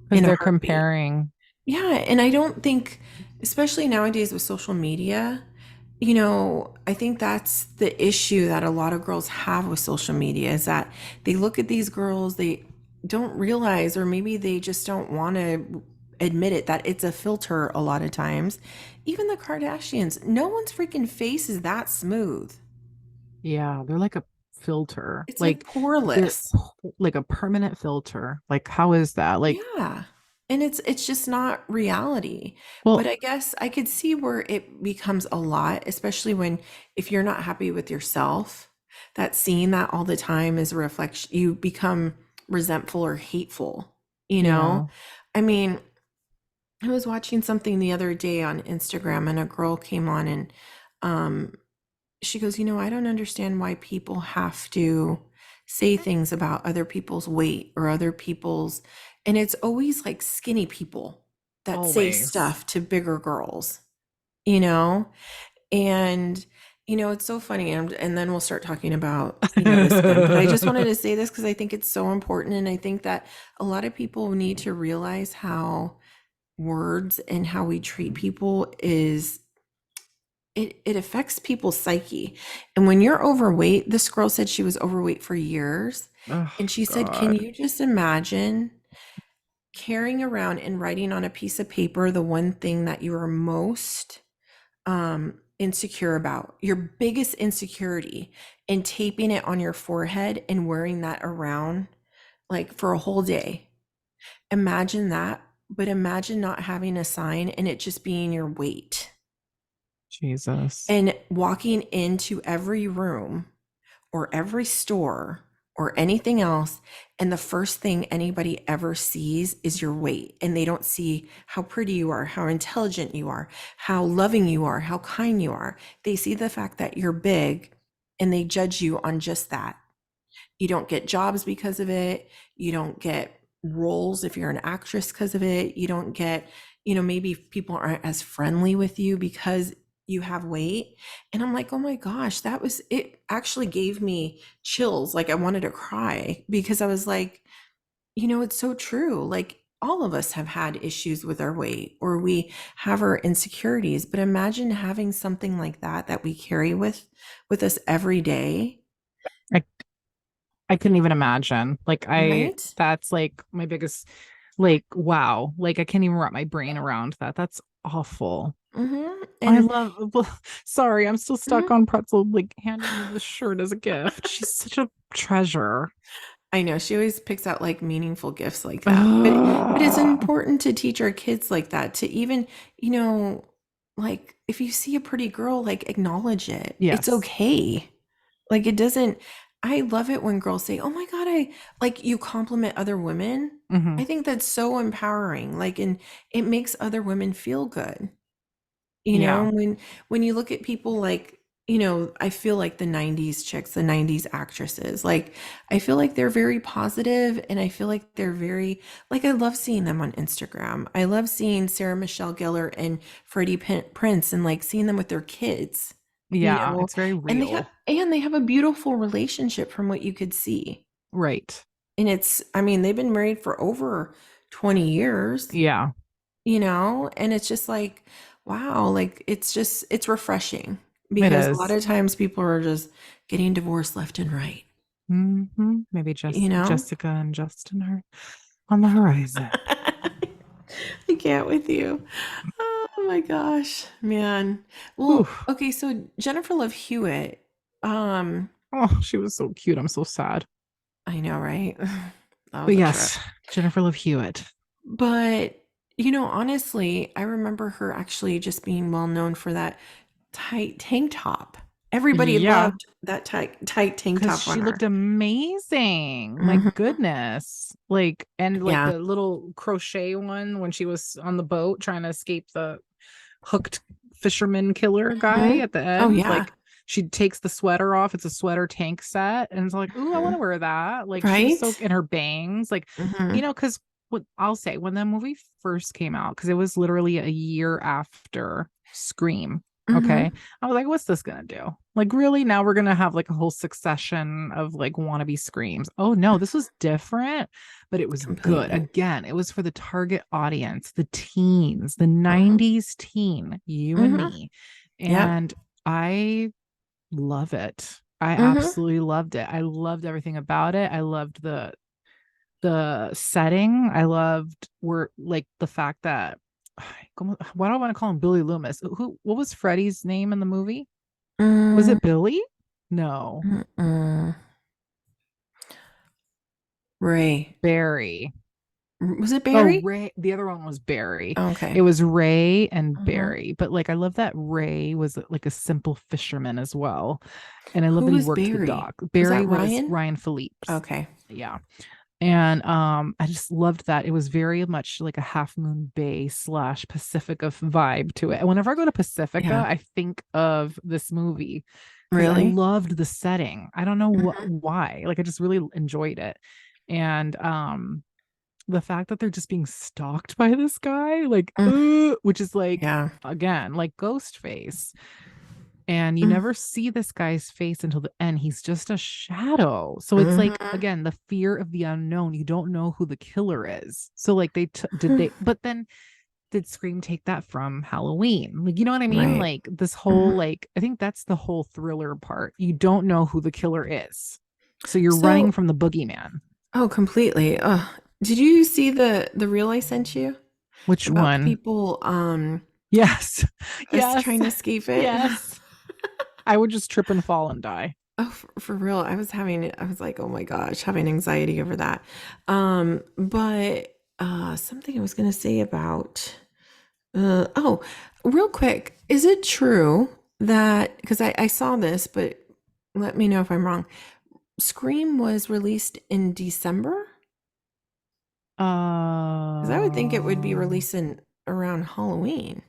because in a they're heartbeat. comparing. Yeah, and I don't think, especially nowadays with social media, I think that's the issue that a lot of girls have with social media is that they look at these girls, they don't realize, or maybe they just don't want to admit it, that it's a filter a lot of times. Even the Kardashians, no one's freaking face is that smooth. Yeah, they're like a filter. It's like Like they're poreless. like a permanent filter. Like how is that? Like, Yeah. And it's just not reality. But well, I guess I could see where it becomes a lot, especially when if you're not happy with yourself, that seeing that all the time is a reflection, you become resentful or hateful, you know? yeah. I mean, I was watching something the other day on Instagram and a girl came on and um she goes, I don't understand why people have to say things about other people's weight or other people's, and it's always like skinny people that say Always. stuff to bigger girls, you know? And, it's so funny. And then we'll start talking about, this again. But I just wanted to say this because I think it's so important. And I think that a lot of people need to realize how words and how we treat people is it affects people's psyche. And when you're overweight, this girl said she was overweight for years. Oh, And she said, can God. you just imagine carrying around and writing on a piece of paper the one thing that you are most insecure about, your biggest insecurity, and taping it on your forehead and wearing that around like for a whole day? Imagine that, but imagine not having a sign and it just being your weight. Jesus. And walking into every room or every store or anything else, and the first thing anybody ever sees is your weight. And they don't see how pretty you are, how intelligent you are, how loving you are, how kind you are. They see the fact that you're big and they judge you on just that. You don't get jobs because of it. You don't get roles if you're an actress because of it. You don't get, maybe people aren't as friendly with you because you have weight. And I'm like, oh my gosh, it actually gave me chills. Like I wanted to cry because I was like, it's so true. Like all of us have had issues with our weight or we have our insecurities, but imagine having something like that we carry with us every day, I I couldn't even imagine. right? That's like my biggest, like, wow. Like, I can't even wrap my brain around that. That's awful. I And love, well, sorry, I'm still stuck mhm. on Pretzel, like, handing me this shirt as a gift. She's such a treasure. I know she always picks out like meaningful gifts like that. But it's Ugh. important to teach our kids like that to even, you know, like if you see a pretty girl, like acknowledge it. It's Yes. okay. Like it doesn't I love it when girls say, "Oh my God, I like you compliment other women." Hmm. I think that's so empowering. Like and it makes other women feel good. Yeah. When you look at people like, I feel like the 90s chicks, the 90s actresses, like I feel like they're very positive and I feel like they're very like I love seeing them on Instagram. I love seeing Sarah Michelle Gellar and Prince and like seeing them with their kids, you Yeah. know, It's very real. and they have a beautiful relationship from what you could see. Right. And I mean, they've been married for over 20 years, Yeah. and it's just like wow, like it's refreshing It because a lot is. of times people are just getting divorced left and right, Maybe you just know. Jessica and Justin are on the horizon. I can't with you. Oh my gosh, man. Ooh. Well, okay, so Jennifer Love Hewitt, um Oh, she was so cute. I'm so sad. I know, right? That But was a trip. yes, Jennifer Love Hewitt. But honestly, I remember her actually just being well known for that tight tank top. Everybody Yeah, loved that tight tank because top on she her. looked amazing. My Mhm. goodness. And like Yeah. the little crochet one when she was on the boat trying to escape the hooked fisherman killer guy Mhm. at the Oh, end. yeah. Like she takes the sweater off. It's a sweater tank set. And it's like, ooh, I want Mhm. to wear that. Like she was so Right? in her bangs. Mhm. Because what I'll say when the movie first came out, because it was literally a year after Scream. Okay. Mhm. I was like, what's this gonna do? Like, really? Now we're gonna have like a whole succession of like wannabe screams. Oh no, this was different, but it was good. Completely. Again, it was for the target audience, the teens, the Mhm. 90s teen, you and Mhm. me. Yep. And I love it. I Mhm. absolutely loved it. I loved everything about it. I loved the setting. I loved where like the fact that why do I want to call him Billy Loomis? What was Freddie's name in the movie? Was Mm, it Billy? No. mm-mm. Ray. Barry. Was it Oh, Barry? Ray. The other one was Barry. Okay. It was Ray and Mhm. Barry. But like I love that Ray was like a simple fisherman as well. And I love Who that he was worked the Barry? dock. Was Barry that was Ryan? Ryan Phillippe. Okay. Yeah. And I just loved that. It was very much like a Half Moon Bay slash Pacifica vibe to it. And whenever I go to Pacifica, Yeah. I think of this movie because I Really? loved the setting. I don't know Hmm. why. Like I just really enjoyed it. And the fact that they're just being stalked by this guy, like, Mm, which is like yeah. again, like Ghostface. And you Mm, never see this guy's face until the end. He's just a shadow. So it's like, mhm. again, the fear of the unknown. You don't know who the killer is. So, like, did they, but then did Scream take that from Halloween? Like, you know what I mean? Right. Like, this Mhm. whole, like, I think that's the whole thriller part. You don't know who the killer is. So you're running So, from the boogeyman. oh, completely. Did you see the reel I sent you Which about the one? people Yes. us Yes. trying to escape it? Yes. I would just trip and fall and die. Oh, for real. I was like, oh my gosh, having anxiety over that. But something I was gonna say about oh, real quick, is it true that because I saw this, but let me know if I'm wrong. Scream was released in December? Because I would think it would be Um, released in around Halloween.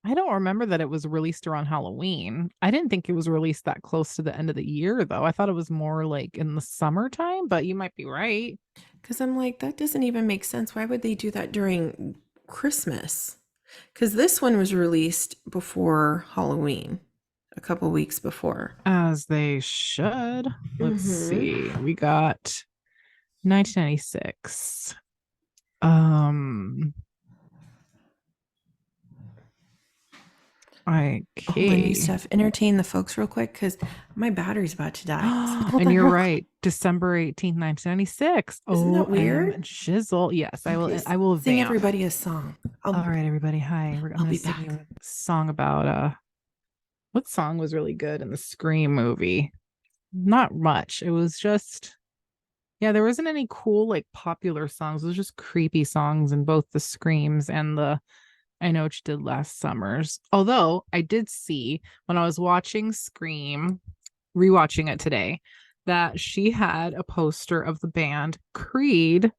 I don't remember that it was released around Halloween. I didn't think it was released that close to the end of the year, though. I thought it was more like in the summertime, but you might be right. Because I'm like, that doesn't even make sense. Why would they do that during Christmas? Because this one was released before Halloween, a couple weeks before. As they should. Let's Mm-hmm. see. We got 1996. Um, All the new okay. stuff. Entertain the folks real quick because my battery's about to die. So hold And on you're real quick. right. December 18th, 1996. Isn't that weird? OM Shizzle. Yes, I Okay, will I will sing vamp. everybody a song. All right, everybody. Hi. I'm I'll gonna be sing you back. a song about what song was really good in the Scream movie? Not much. It was just yeah, there wasn't any cool like popular songs. It was just creepy songs in both the Screams and the I Know What You Did Last Summers. Although I did see when I was watching Scream, rewatching it today, that she had a poster of the band Creed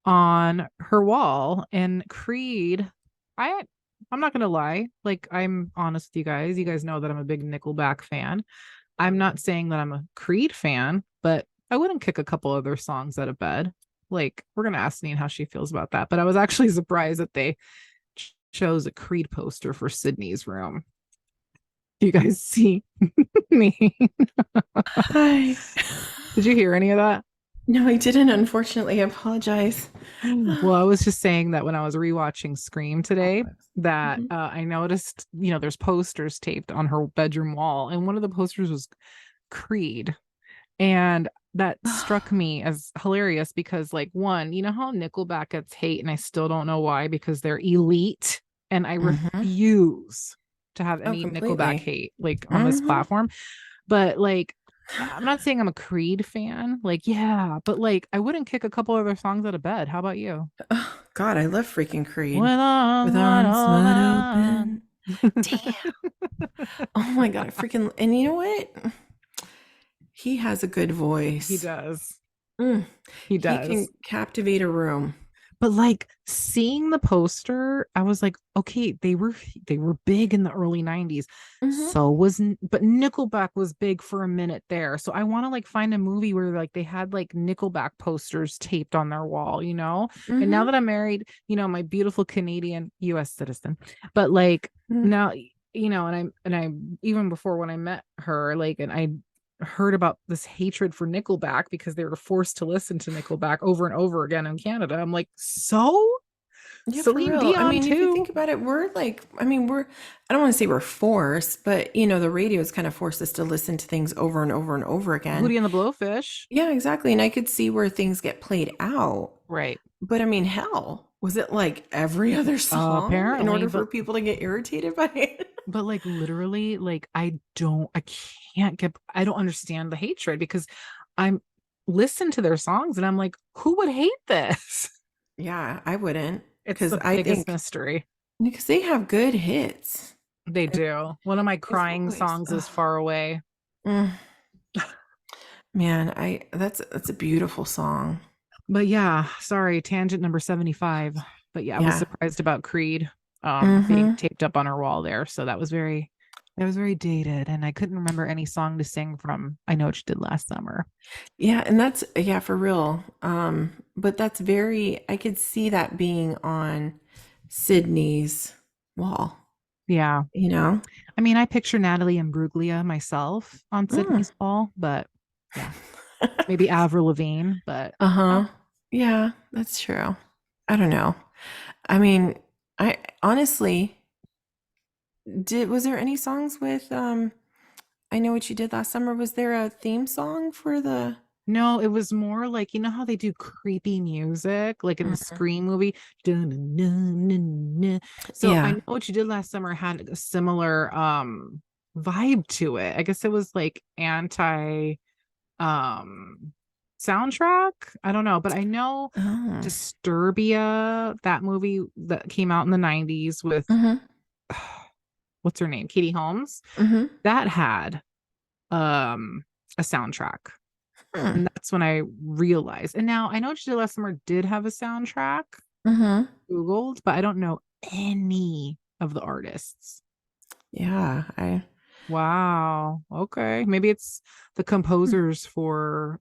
on her wall. And Creed, I I'm not gonna lie, like I'm honest with you guys. You guys know that I'm a big Nickelback fan. I'm not saying that I'm a Creed fan, but I wouldn't kick a couple other songs out of bed. Like, we're gonna ask Neen how she feels about that. But I was actually surprised that they chose a Creed poster for Sydney's room. Do you guys see me? Hi. Did you hear any of that? No, I didn't, unfortunately. I apologize. Well, I was just saying that when I was rewatching Scream today, that Mhm. I noticed, there's posters taped on her bedroom wall, and one of the posters was Creed. And that struck me as hilarious because, like, one, you know how Nickelback gets hate, and I still don't know why because they're elite, and I Mhm. refuse to have Oh, any Nickelback completely. hate like on this Mhm. platform. But like, I'm not saying I'm a Creed fan. Like, yeah, but like, I wouldn't kick a couple other songs out of bed. How about you? Oh, God, I love freaking Creed. With arms With wide arms wide open. open. Damn. Oh my God, I freaking, and you know what? He has a good He voice. does. Mm. He He can does. captivate a room. But like seeing the poster, I was like, okay, they were big in the early 90s. Mhm. So but Nickelback was big for a minute there. So I want to like find a movie where like they had like Nickelback posters taped on their wall, you know? And now Mhm. that I'm married, my beautiful Canadian US citizen. But like Mm. now, and I even before when I met her, like and I heard about this hatred for Nickelback because they were forced to listen to Nickelback over and over again in Canada. I'm like, so Yeah, for Celine real. I Dion mean, if you too. think about it, we're like, I mean, I don't want to say we're forced, but the radio's kind of forced us to listen to things over and over and over again. Hootie and the Blowfish. Yeah, exactly. And I could see where things get played out. Right. But I mean, hell, was it like every other song in Apparently, order but for people to get irritated by it? like literally, like I don't understand the hatred because I'm listen to their songs and I'm like, who would hate this? Yeah, I wouldn't It's because the I biggest think mystery. because they have good hits. They And do. One of my their crying voice. songs is Far Away. Mm. Man, I that's a beautiful song. But yeah, sorry, tangent number 75. But yeah, I was Yeah. surprised about Creed being Mm-hmm. taped up on her wall there. So that was very dated. And I couldn't remember any song to sing from I Know What You Did Last Summer. Yeah, and that's yeah, for real. But that's very I could see that being on Sydney's wall, Yeah. you know? I mean, I picture Natalie and Bruglia myself on Mm. Sydney's wall, but yeah, maybe Avril Lavigne, but Uh-huh. Yeah, that's true. I don't know. I mean, I honestly did was there any songs with I Know What You Did Last Summer? Was there a theme song for the no, it was more like, you know how they do creepy music, like in the Mhm. Scream movie? Dun-dun-dun-dun-dun. So I Yeah. Know What You Did Last Summer had a similar vibe to it. I guess it was like anti um soundtrack. I don't know, but I know Oh. Disturbia, that movie that came out in the 90s with Mhm. what's her name? Katie Holmes. Mhm. That had a soundtrack. Hmm. And that's when I realized. And now I know She Did Last Summer did have a soundtrack, Mhm. Googled, but I don't know any of the artists. Yeah, I Wow. Okay. Maybe it's the hmm. composers for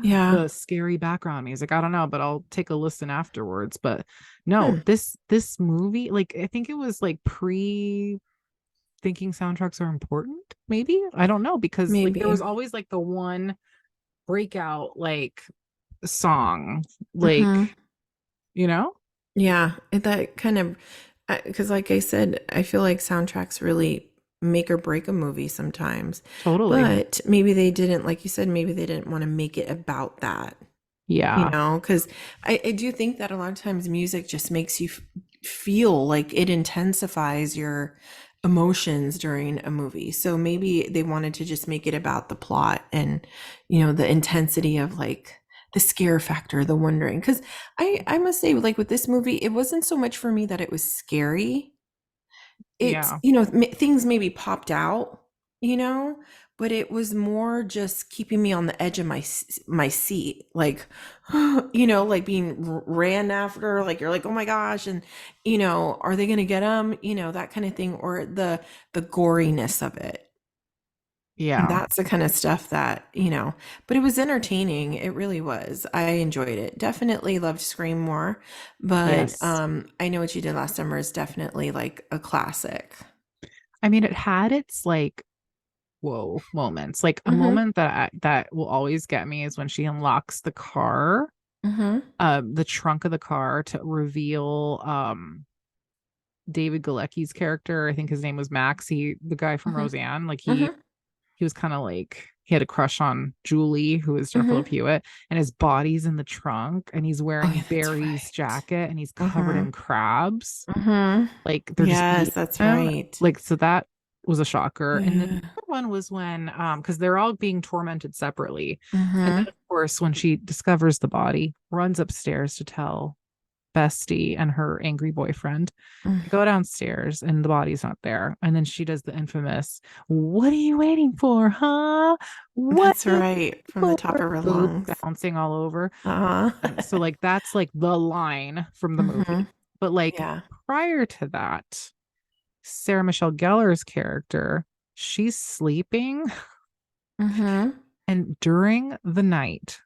Yeah. the scary background music. I don't know, but I'll take a listen afterwards. But no, Hmm. this movie, like I think it was like pre thinking soundtracks are important, maybe. I don't know, because like there Maybe. was always like the one breakout like song, like, Mhm. you know? Yeah, that kind of because like I said, I feel like soundtracks really make or break a movie sometimes. Totally. But maybe they didn't, like you said, maybe they didn't want to make it about that. You Yeah. know, because I do think that a lot of times music just makes you feel like it intensifies your emotions during a movie. So maybe they wanted to just make it about the plot and, the intensity of like the scare factor, the wondering. Because I must say, like with this movie, it wasn't so much for me that it was scary. It's, Yeah. things maybe popped out, you know, but it was more just keeping me on the edge of my seat, like, like being ran after, like you're like, oh my gosh, and are they gonna get him? That kind of thing, or the goriness of it. Yeah. That's the kind of stuff that, but it was entertaining. It really was. I enjoyed it. Definitely loved Scream more, but Yes. I Know What You Did Last Summer is definitely like a classic. I mean, it had its like whoa moments. Like a Mhm. moment that will always get me is when she unlocks the car, Mhm. the trunk of the car to reveal David Galecki's character. I think his name was Max. The guy from Mhm. Roseanne. Like Mhm. he was kind of like he had a crush on Julie, who is Jennifer Mhm. Love Hewitt, and his body's in the trunk, and he's Oh, yeah, wearing that's Barry's right. jacket, and he's covered Mhm. in crabs. Mhm. Like they're just Yes, eating that's him. right. Like so that was a shocker. And then Yeah. the other one was when because they're all being tormented separately. And then Mhm. of course when she discovers the body, runs upstairs to tell Bestie and her angry boyfriend. Mm. They go downstairs and the body's not there. And then she does the infamous, "What are you waiting for, huh? What That's are you right. From the waiting top for?" of her Boob lungs. bouncing all over. Uh-huh. And so like that's like the line from the movie. Mhm. But like Yeah. prior to that, Sarah Michelle Gellar's character, she's sleeping. Mhm. And during the night,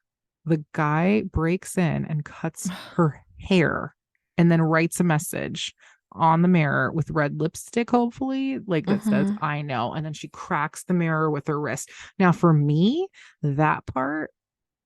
the guy breaks in and cuts her hair and then writes a message on the mirror with red lipstick, hopefully, like that says, Mhm. "I know." And then she cracks the mirror with her wrist. Now, for me, that part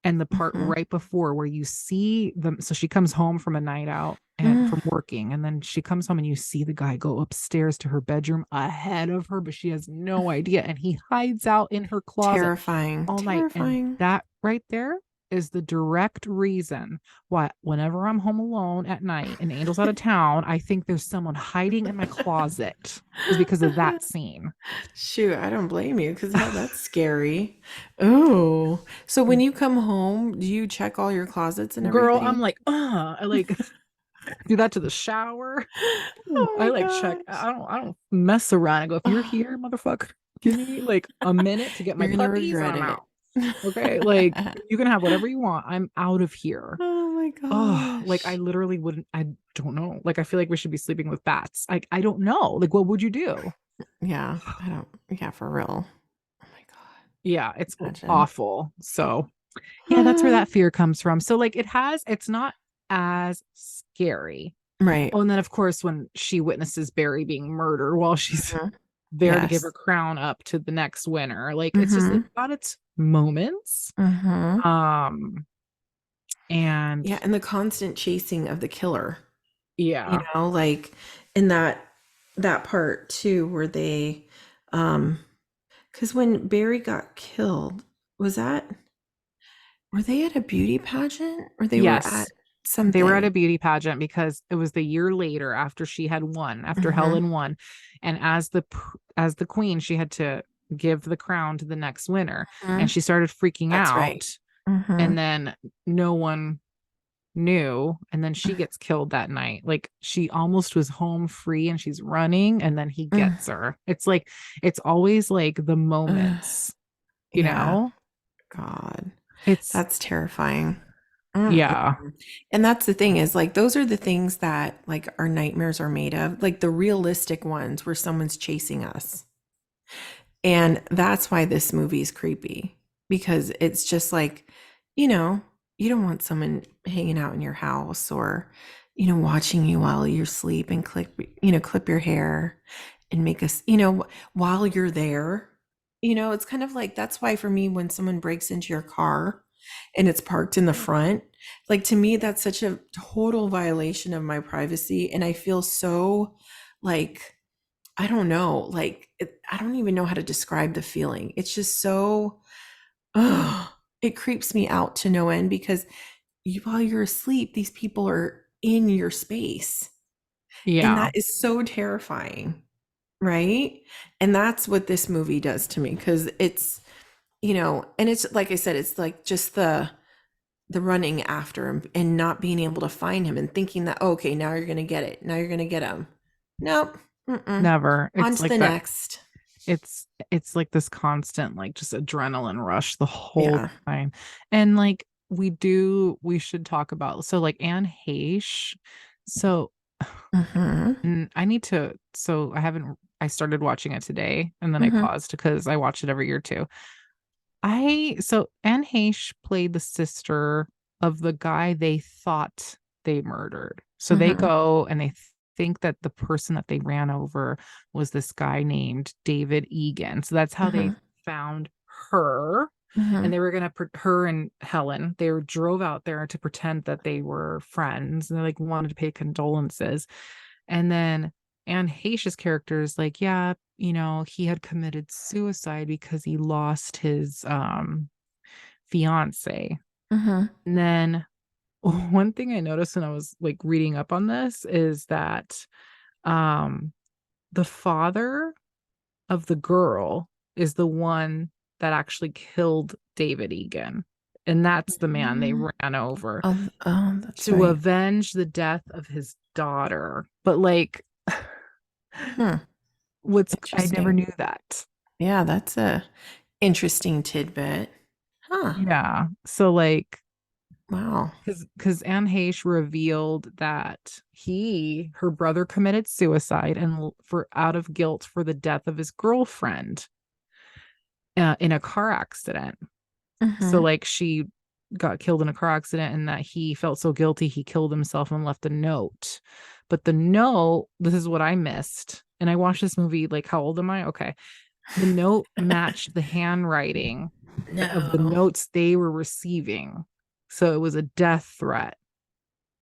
and the part Mhm. right before where you see them, so she comes home from a night out and Mm. from working, and then she comes home and you see the guy go upstairs to her bedroom ahead of her, but she has no idea, and he hides out in her closet Terrifying. all night. And Terrifying. that right there is the direct reason why whenever I'm home alone at night and Angel's out of town, I think there's someone hiding in my closet, is because of that scene. Shoot, I don't blame you because that's scary. Oh, so when you come home, do you check all your closets and Girl, I'm everything? like, I like do that to the shower. Oh I my like check. gosh. I don't mess around. I go, if you're Oh, here, motherfucker, give me like a minute to get my you're gonna puppies and regret I'm it. out. Okay. Like, you can have whatever you want. I'm out of here. Oh my Oh, like I gosh. literally wouldn't, I don't know. Like, I feel like we should be sleeping with bats. I don't know. Like, what would you do? Yeah, I don't, yeah, for real. Oh my Yeah, it's God. Imagine. awful. So, yeah, that's where that fear comes from. So, like, it's not as scary. Right. Oh, and then of course, when she witnesses Barry being murdered while she's Mhm. there to give her Yes. crown up to the next winner, like it's Mm-hmm. got its moments. Mm-hmm. Um, and Yeah, and the constant chasing of the killer, yeah, like in that part too, where they, um, because when Barry got killed, was that were they at a beauty pageant or they were at yes, they were at something? a beauty pageant because it was the year later after she had won, after Mm-hmm. Helen won, and as the queen, she had to give the crown to the next winner, Hmm. and she started freaking That's right. out, Mm-hmm. and then no one knew, and then she gets killed that night. Like she almost was home free and she's running, and then he gets her. It's like it's always like the moments, you Yeah. know? God, It's that's terrifying. Mm-mm. yeah. And that's the thing is like those are the things that like our nightmares are made of, like the realistic ones where someone's chasing us. And that's why this movie is creepy because it's just like, you know, you don't want someone hanging out in your house or, watching you while you're asleep and clip your hair and make us, while you're there. It's kind of like that's why for me, when someone breaks into your car and it's parked in the front, like to me, that's such a total violation of my privacy. And I feel so like, I don't know, like I don't even know how to describe the feeling. It's just so, it creeps me out to no end because while you're asleep, these people are in your space. And Yeah. that is so terrifying, right? And that's what this movie does to me because and it's like I said, it's like just the running after him and not being able to find him and thinking that, "Oh, okay, now you're gonna get it. Now you're gonna get him." Nope. Mm-mm. Never. On It's to the like that. next. It's like this constant like just adrenaline rush the whole Yeah. time. And like we should talk about, so like Anne Heche. So Mhm. I need to, so I haven't, I started watching it today and then I Mhm. paused because I watch it every year too. So Anne Heche played the sister of the guy they thought they murdered. So they Mhm. go and they think that the person that they ran over was this guy named David Egan. So that's how they Mhm. found her. And Mhm. they were gonna her and Helen. They were drove out there to pretend that they were friends, and they like wanted to pay condolences. And then Anne Heche's character is like, yeah, he had committed suicide because he lost his fiance. Mhm. And then one thing I noticed when I was like reading up on this is that um the father of the girl is the one that actually killed David Egan. And that's the man they Mhm. ran over Oh, that's to right. avenge the death of his daughter. But like Hmm. I never Interesting. knew that. Yeah, that's a interesting tidbit. Huh. Yeah. So like Wow. because Anne Heche revealed that her brother committed suicide and for out of guilt for the death of his girlfriend in a car accident. So Mhm. like she got killed in a car accident and that he felt so guilty he killed himself and left a note. But the note, this is what I missed. And I watched this movie like how old am I? Okay. The note matched the handwriting of the No. notes they were receiving. So it was a death threat.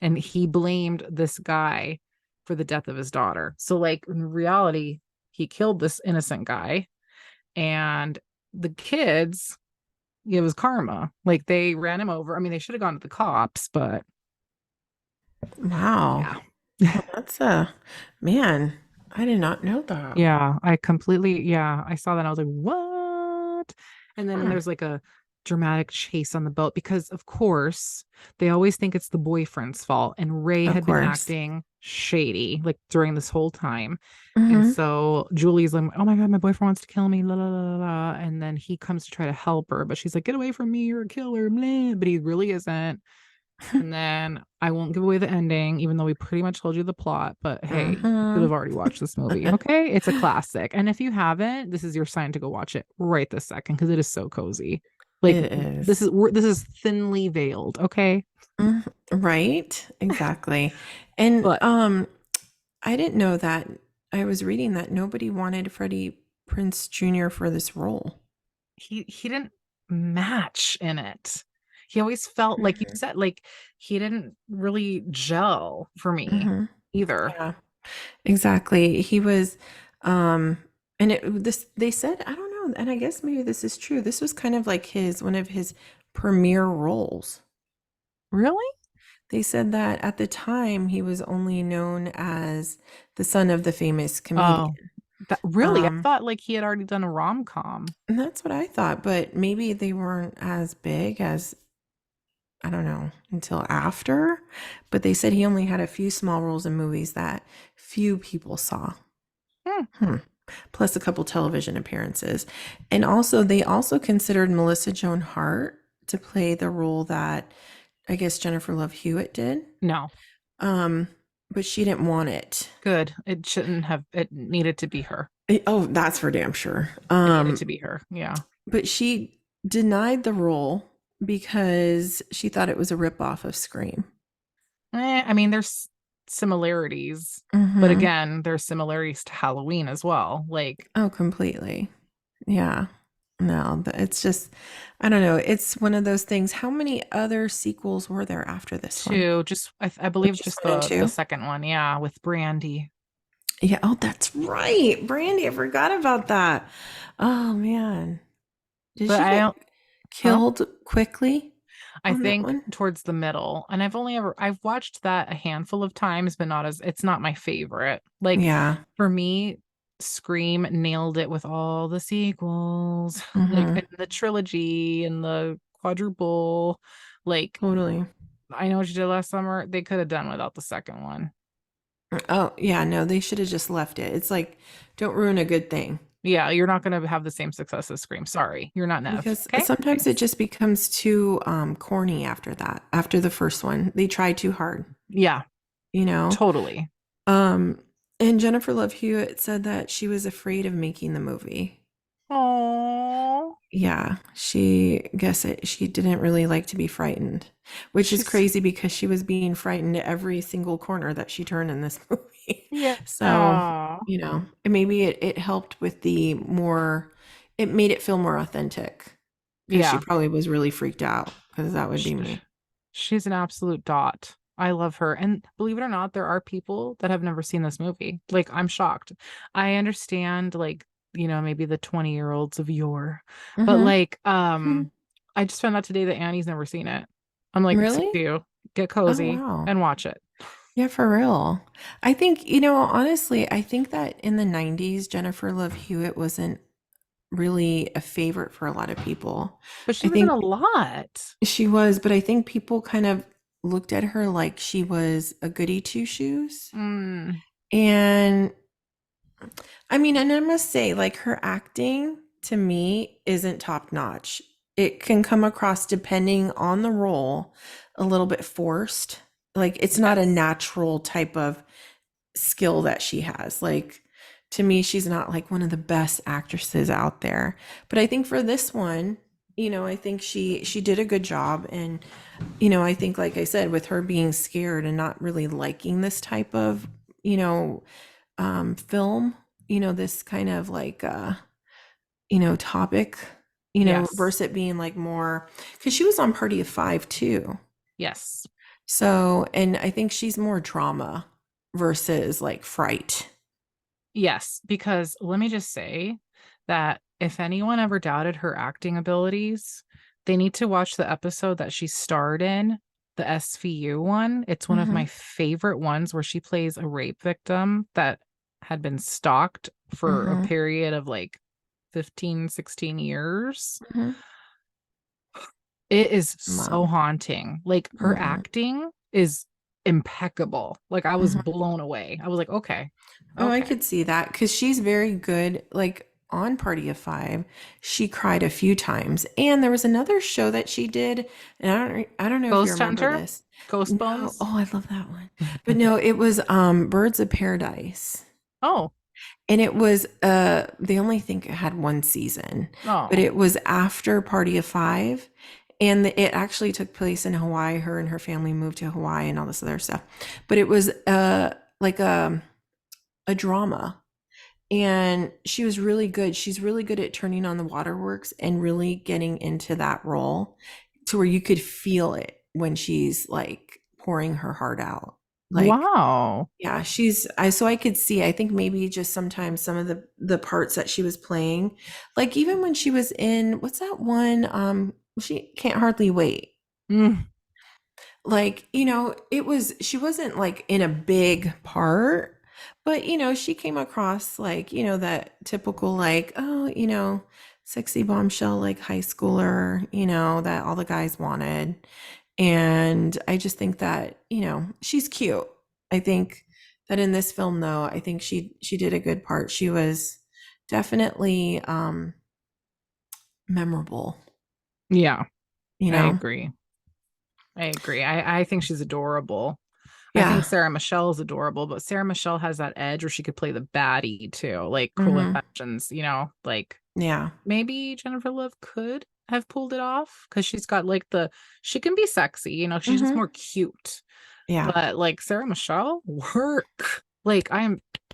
And he blamed this guy for the death of his daughter. So, like, in reality, he killed this innocent guy. And the kids, it was karma. Like, they ran him over. I mean, they should have gone to the cops, but Wow. yeah. Well, that's a man. I did not know that. Yeah, I completely, yeah, I saw that. And I was like, what? And then Hmm. there's like a dramatic chase on the boat because, of course, they always think it's the boyfriend's fault. And Ray Of had been course. acting shady like during this whole time. And Hmm. so Julie's like, oh my God, my boyfriend wants to kill me. La, la, la, la, la. And then he comes to try to help her, but she's like, get away from me. You're a killer. Blah. But he really isn't. And then I won't give away the ending, even though we pretty much told you the plot. But hey, you should Hmm. have already watched this movie. Okay. It's a classic. And if you haven't, this is your sign to go watch it right this second because it is so cozy. Like It is. this is thinly veiled. Okay. Mhm. Right? Exactly. And But I didn't know that. I was reading that nobody wanted Freddie Prince Jr. for this role. he didn't match in it. He always felt like you Mhm. said, like he didn't really gel for me Mhm. either. Yeah, exactly. He was and it this they said, I don't know, and I guess maybe this is true. This was kind of like his one of his premiere roles. Really? They said that at the time he was only known as the son of the famous Oh, comedian. that really? I Um, thought like he had already done a rom-com. and that's what I thought, but maybe they weren't as big as, I don't know, until after. But they said he only had a few small roles in movies that few people saw. Hmm. Hmm. Plus a couple television appearances. And also, they also considered Melissa Joan Hart to play the role that I guess Jennifer Love Hewitt did. No. Um, but she didn't want it. Good. It shouldn't have. It needed to be her. Oh, that's for damn sure. It needed to be her. Yeah. But she denied the role because she thought it was a ripoff of Scream. I mean, there's similarities, but Mm-hmm. again, there's similarities to Halloween as well. Like Oh, completely. Yeah. No, it's just, I don't know. It's one of those things. How many other sequels were there after this one? two, just I believe Just just one and the two? second one. Yeah, with Brandy. Yeah. Oh, that's right. Brandy, I forgot about that. Oh, man. Did But she I get don't. Huh? killed quickly I on that think one? towards the middle. And I've watched that a handful of times, but not as it's not my favorite. Like Yeah. for me, Scream nailed it with all the sequels, like Mm-hmm. and the trilogy and the quadruple. Like Totally. I know what you did last summer. They could have done without the second one. Oh, yeah. No, they should have just left it. It's like, don't ruin a good thing. Yeah, you're not gonna have the same success as Scream. Sorry. You're not Nev. Because Okay? sometimes it Thanks. just becomes too corny after that, after the first one. They try too hard, Yeah, you know? totally. Um, and Jennifer Love Hewitt said that she was afraid of making the movie. Oh, Yeah, she didn't really like to be frightened, which is she's crazy because she was being frightened at every single corner that she turned in this movie. yeah. So, and maybe it helped with the more, it made it feel more authentic because she Yeah. probably was really freaked out because that would Sh- be me. She's an absolute dot. I love her. And believe it or not, there are people that have never seen this movie. Like, I'm shocked. I understand, like, maybe the 20-year-olds of yore. But Mm-hmm. like, I just found out today that Annie's never seen it. I'm like, same to Really? you. Get Oh, cozy wow. and watch it. Yeah, for real. I think, honestly, I think that in the 90s, Jennifer Love Hewitt wasn't really a favorite for a lot of people. But I she was in think a lot. she was, but I think people kind of looked at her like she was a goody two shoes. Mm, And I mean, and I must say, like, her acting to me isn't top notch. It can come across, depending on the role, a little bit forced. Like, it's not a yes. natural type of skill that she has. Like, to me, she's not like one of the best actresses out there. But I think for this one, I think she did a good job. And I think, like I said, with her being scared and not really liking this type of you know film, this kind of like topic, Yes. versus it being like more, because she was on Party of Five too. Yes. So, and I think she's more drama versus like fright. Yes, because let me just say that if anyone ever doubted her acting abilities, they need to watch the episode that she starred in, the SVU one. It's one of my Hmm. favorite ones where she plays a rape victim that had been stalked for a Hmm. period of like 15, 16 years. Hmm. It is so mom. haunting. Like her Hmm. acting is impeccable. Like I was Hmm. blown away. I was like, okay, Oh, I okay. could see that because she's very good. Like on Party of Five, she cried a few times, and there was another show that she did, and I don't know if you Ghost remember Hunter, this. Ghost No, Bones. oh, I love that one, but no, it was Birds of Paradise. Oh, And it was they only think it had one season, but oh, it was after Party of Five. And it actually took place in Hawaii. Her and her family moved to Hawaii and all this other stuff. But it was like a drama. And she was really good. She's really good at turning on the waterworks and really getting into that role to where you could feel it when she's like pouring her heart out. Like wow. yeah, she's I so I could see, I think maybe just sometimes some of the parts that she was playing, like even when she was in what's that one she can't hardly wait. Mm, Like, it was she wasn't like in a big part, but she came across like, that typical like, oh, sexy bombshell like high schooler, that all the guys wanted. And I just think that, she's cute. I think that in this film though, I think she did a good part. She was definitely memorable, yeah, you I know? agree. I agree. I think she's adorable. I think Yeah. Sarah Michelle is adorable, but Sarah Michelle has that edge where she could play the baddie too, like Cruel Mhm. Intentions, you know, like Yeah. maybe Jennifer Love could have pulled it off because she's got like she can be sexy, you know, she's just Mhm. more cute. Yeah. But like Sarah Michelle, work. Like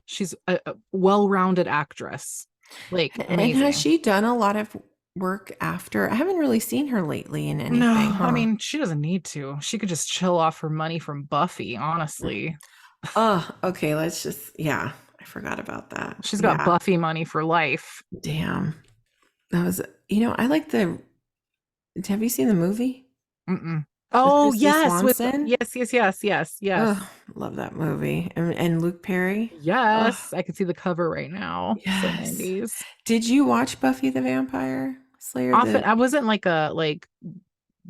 she's a well-rounded actress. Like And has amazing. she done a lot of work after? I haven't really seen her lately in anything, No, I huh? mean, she doesn't need to. She could just chill off her money from Buffy, honestly. Oh, okay. Let's just, yeah, I forgot about that. She's got Yeah. Buffy money for life. Damn. That was, I like have you seen the movie Mm-mm. with Oh, Christy yes, with Swanson? yes, yes, yes, yes, Oh, yes. love that movie. And Luke Perry. Oh, Yes, I can see the cover right now. So yes. 90s. Did you watch Buffy the Vampire Slayer? Often I wasn't like a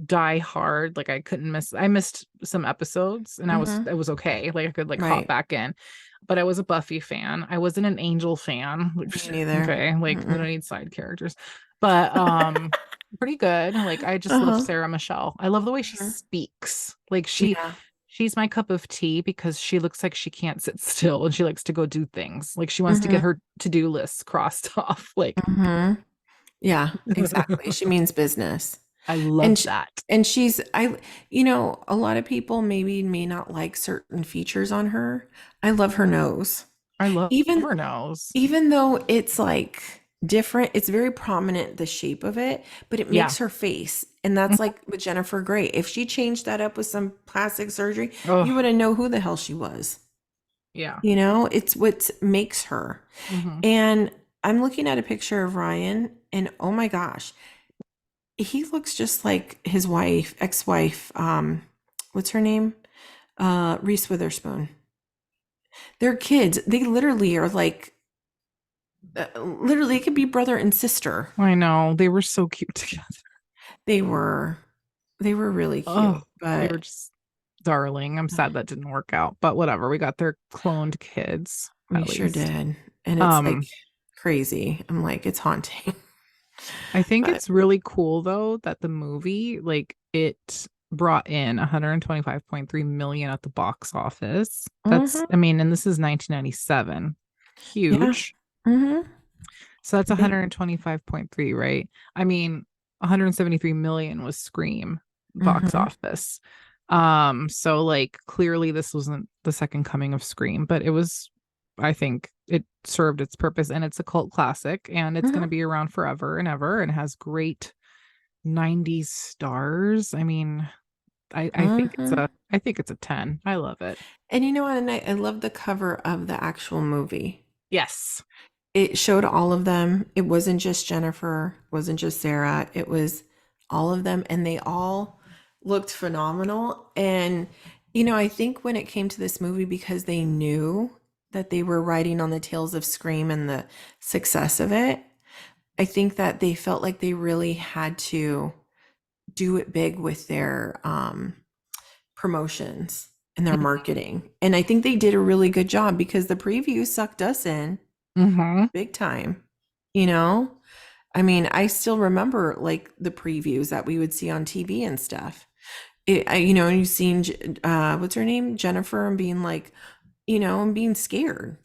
die hard, like I missed some episodes and Hmm. it was okay. Like I could like hop Right. back in. But I was a Buffy fan. I wasn't an Angel fan, Me which neither. okay, like we don't Mm-mm. need side characters. But pretty good. Like I just love Uh-huh. Sarah Michelle. I love the way she Mhm. speaks. Like Yeah. she's my cup of tea because she looks like she can't sit still and she likes to go do things. Like she wants to get Hmm. her to-do lists crossed off. Like Hmm. Yeah, exactly. She means business. I And love sh that. and she's a lot of people maybe may not like certain features on her. I love her nose. I love Even her nose. even though it's like different, it's very prominent the shape of it, but it Yeah. makes her face. And that's like with Jennifer Grey. If she changed that up with some plastic surgery, Oh, you wouldn't know who the hell she was. yeah. It's what makes her. Hmm. And I'm looking at a picture of Ryan, and oh my gosh, he looks just like his wife, ex-wife. What's her name? Reese Witherspoon. Their kids, they literally are like, literally, it could be brother and sister. I know. They were so cute together. They were, they were really Oh, cute, they were but just darling. I'm sad that didn't work out, but whatever. We got their cloned kids we at sure least. did. And it's like Um, crazy. I'm like, it's haunting. I think But it's really cool though that the movie, like it brought in 125.3 million at the box office. That's, mhm, I mean, and this is 1997. yeah. Huge. Hmm. So that's They, 125.3, right? I mean, 173 million was Scream box hmm. office. So like clearly this wasn't the second coming of Scream, but it was, I think it served its purpose and it's a cult classic and it's going to Hmm. be around forever and ever and has great 90s stars. I mean, Hmm. I think it's a 10. I love it. And you know what? And I love the cover of the actual movie. Yes. It showed all of them. It wasn't just Jennifer, wasn't just Sarah. It was all of them, and they all looked phenomenal. And I think when it came to this movie, because they knew that they were riding on the tails of Scream and the success of it, I think that they felt like they really had to do it big with their promotions and their marketing. And I think they did a really good job because the previews sucked us in Mm-hmm. big time. You know, I mean, I still remember like the previews that we would see on TV and stuff. And you've seen what's her name, Jennifer, and being like, and being scared.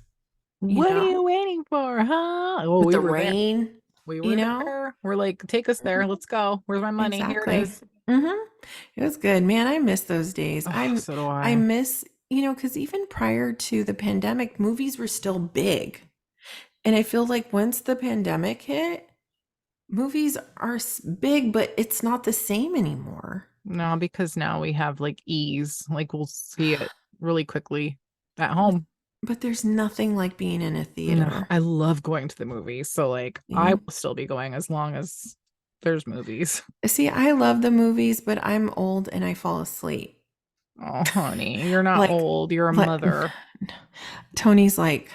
You What are know, you waiting for, huh? Oh, with we the were there. rain. We You were know, there. We're like, take us there. Mhm. Let's go. Where's my money? Here it Exactly. is. hmm It was good, man. I miss those days. Oh, so do I I. miss, because even prior to the pandemic, movies were still big. And I feel like once the pandemic hit, movies are big, but it's not the same anymore. No, because now we have like ease. Like we'll see it really quickly at But, home. but there's nothing like being in a No, theater. I love going to the movies. So like I See, will still be going as long as there's movies. see, I love the movies, but I'm old and I fall asleep. Oh, honey, you're not Like, old. You're a like mother. Tony's like,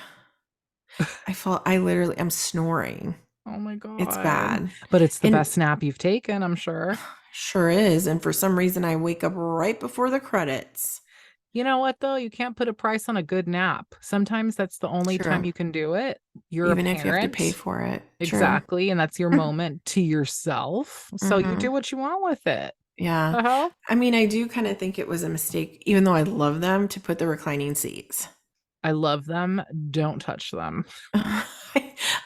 I literally, I'm snoring. Oh my It's God. bad. But it's the And best nap you've taken, I'm sure. sure is. And for some reason, I wake up right before the credits. You know what, though? You can't put a price on a good nap. Sometimes that's the only time True. you can do it. You're a Even if you have to pay parent. for it. True. Exactly. And that's your moment to yourself. So you hmm do what you want with it. Yeah. The hell? I mean, I do kind of think it was a mistake, even though I love them, to put the reclining seats. I love them. Don't touch them.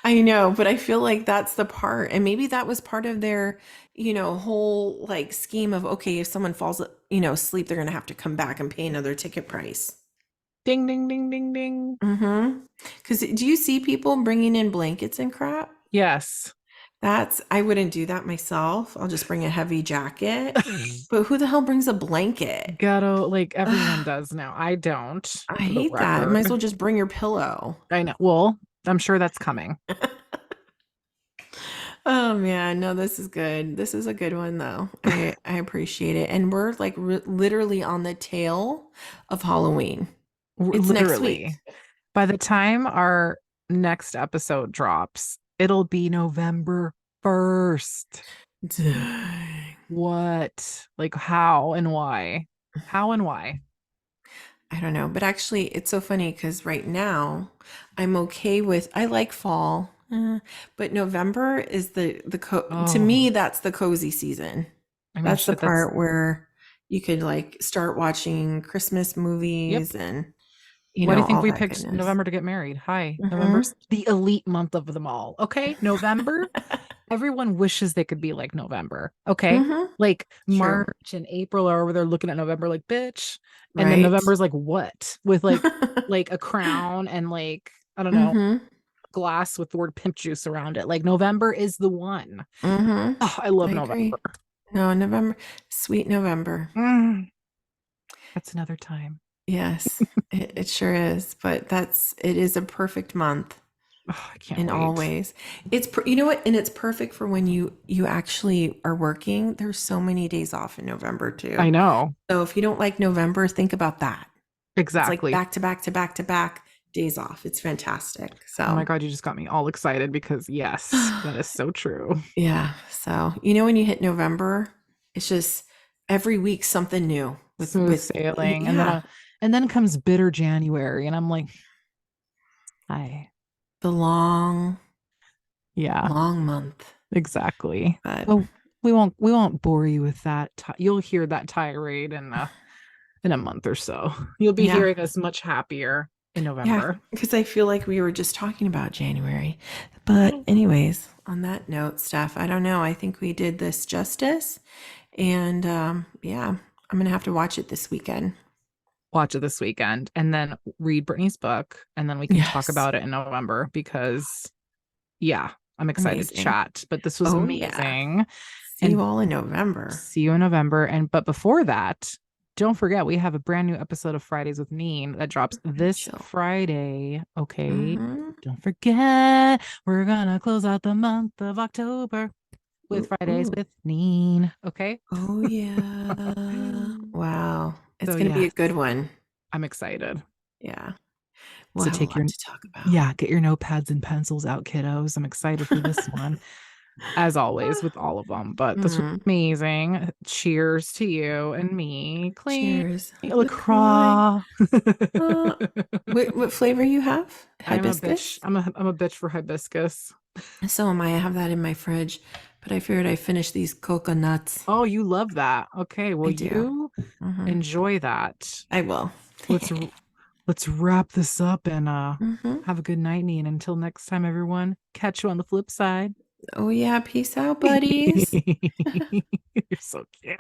I know, but I feel like that's the part. And maybe that was part of their, whole like scheme of, okay, if someone falls, asleep, they're going to have to come back and pay another ticket price. Ding, ding, ding, ding, ding. Because do you see people bringing in blankets and crap? Yes. I wouldn't do that myself. I'll just bring a heavy jacket. But who the hell brings a blanket? Gotta, like, everyone Ugh, does now. I don't, I for the hate that. Might as record. well just bring your pillow. I know. Well, I'm sure that's coming. Oh man, no, this is good. This is a good one though. I appreciate it. And we're like literally on the tail of Halloween. It's next week. Literally. By the time our next episode drops, it'll be November 1st. Dang. What? Like, how and why? How and why? I don't know, but actually it's so funny because right now I'm okay with I like fall, but November is to Oh, me that's the cozy season. I mean, That's the shit, that's, part where you could like start watching Christmas yep. movies and Why do you think all we that picked goodness. November to get married? Hi, hmm November's the elite month of them all. Okay, November, everyone wishes they could be like November. Okay. hmm Like True. March and April are over there looking at November like, bitch. And then Right? November's like, what? With like a crown and like, I don't know, hmm glass with the word pimp juice around it. Like November is the one. hmm Oh, I love I November. agree. No, November, sweet November. Mm, that's another time. Yes, it sure is. But it is a perfect month Oh, I can't in all wait. ways. You know what? And it's perfect for when you actually are working. There's so many days off in November I too. know. So if you don't like November, think about that. It's like Exactly. back to back to back to back days off. It's fantastic. Oh my So God, you just got me all excited because yes, that is so true. yeah. So when you hit November, it's just every week something new Smooth sailing. yeah, And then comes bitter January. And I'm like, hi. the long, Yeah, long month. exactly. But Well, we won't bore you with that. You'll hear that tirade in a month or so. You'll be yeah. hearing us much happier in Yeah, November. because I feel like we were just talking about January. But anyways, on that note, Steph, I don't know. I think we did this justice. And yeah, I'm gonna have to watch it this weekend. Watch it this weekend and then read Brittany's book, and then we can talk Yes. about it in November because yeah, I'm excited to Amazing. chat. But this was Oh yeah. amazing. See you And all in November. see you in November. And but before that, don't forget we have a brand new episode of Fridays with Neen that drops this Chill. Friday. Okay. Mm-hmm. Don't forget, we're gonna close out the month of October with Ooh, Fridays ooh. with Neen. Okay. Oh yeah. Wow. It's So gonna be yeah, a good one. I'm excited. Yeah. We'll So have a take lot your to talk about. yeah, get your notepads and pencils out, kiddos. I'm excited for this one. as always with all of them. But this was Mm, amazing. Cheers to you and me. Clink. cheers. LaCroix. LaCroix. Uh, what flavor you have? I'm a bitch. Hibiscus? I'm a bitch for hibiscus. So am I. I have that in my fridge, but I figured I finish these coconuts. Oh, you love that. Okay, well I do. you Hmm. enjoy that. I will. Let's let's wrap this up and Hmm. have a good night, and until next time, everyone. Catch you on the flip side. Oh, yeah. Peace out, buddies. You're so cute.